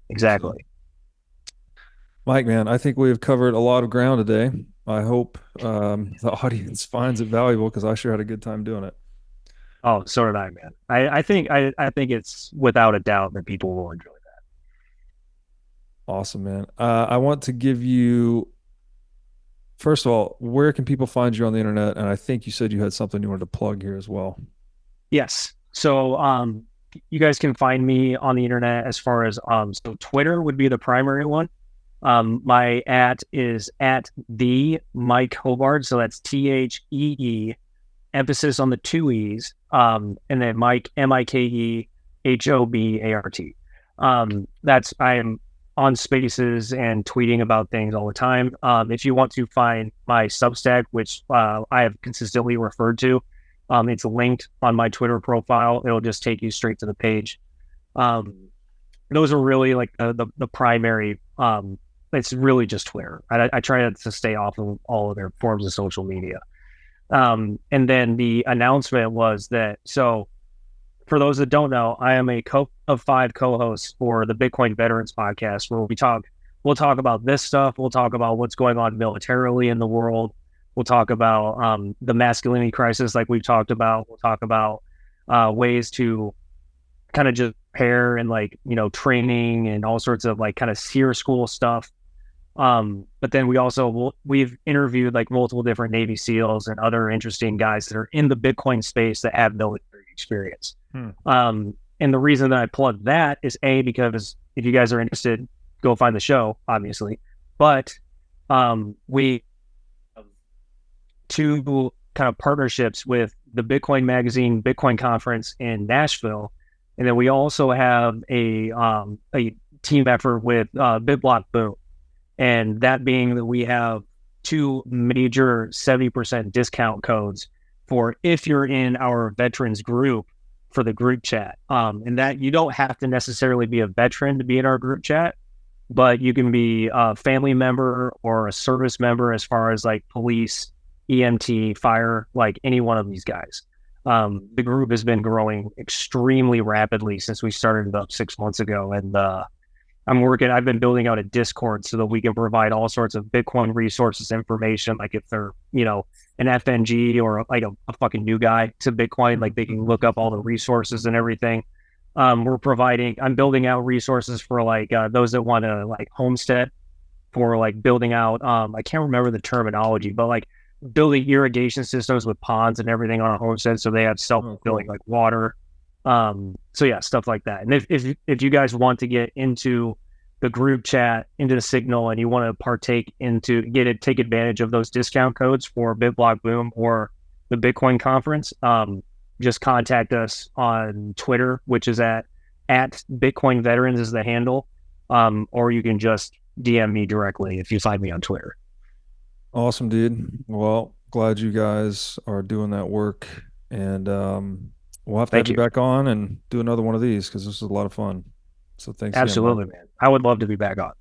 Exactly. Mike, man, I think we have covered a lot of ground today. I hope the audience finds it valuable, because I sure had a good time doing it. Oh, so did I, man. I think it's without a doubt that people will enjoy that. Awesome, man. I want to give you, first of all, where can people find you on the internet? And I think you said you had something you wanted to plug here as well. Yes. So you guys can find me on the internet as far as so Twitter would be the primary one. My @ is @the Mike Hobart. So that's THEE, emphasis on the 2 E's. And then Mike, MIKEHOBART. I am on spaces and tweeting about things all the time. If you want to find my Substack, which I have consistently referred to, it's linked on my Twitter profile. It'll just take you straight to the page. Those are really like the primary. It's really just Twitter. I try to stay off of all of their forms of social media. And then the announcement was that, so for those that don't know, I am a of 5 co-hosts for the Bitcoin Veterans podcast, where we'll talk about this stuff. We'll talk about what's going on militarily in the world. We'll talk about the masculinity crisis, like we've talked about. We'll talk about ways to kind of just prepare and like, training and all sorts of like kind of SEER school stuff. But then we've interviewed like multiple different Navy SEALs and other interesting guys that are in the Bitcoin space that have military experience. And the reason that I plug that is because if you guys are interested, go find the show, obviously. But we have 2 kind of partnerships with the Bitcoin Magazine Bitcoin Conference in Nashville, and then we also have a team effort with BitBlock Boom. And that being that we have 2 major 70% discount codes for if you're in our veterans group for the group chat. And that you don't have to necessarily be a veteran to be in our group chat, but you can be a family member or a service member as far as like police, EMT, fire, like any one of these guys. The group has been growing extremely rapidly since we started about 6 months ago. And I've been building out a Discord so that we can provide all sorts of Bitcoin resources, information, like if they're, an FNG or like a fucking new guy to Bitcoin, like they can look up all the resources and everything. I'm building out resources for like those that want to like homestead, for like building out, I can't remember the terminology, but like building irrigation systems with ponds and everything on a homestead so they have self-fulfilling like water. So yeah, stuff like that. And if you guys want to get into the group chat, into the Signal, and you want to take advantage of those discount codes for BitBlock Boom or the Bitcoin conference, just contact us on Twitter, which is at Bitcoin Veterans is the handle. Or you can just DM me directly if you find me on Twitter. Awesome, dude. Well, glad you guys are doing that work, and we'll have to have you back on and do another one of these because this is a lot of fun. So thanks. Absolutely, man. I would love to be back on.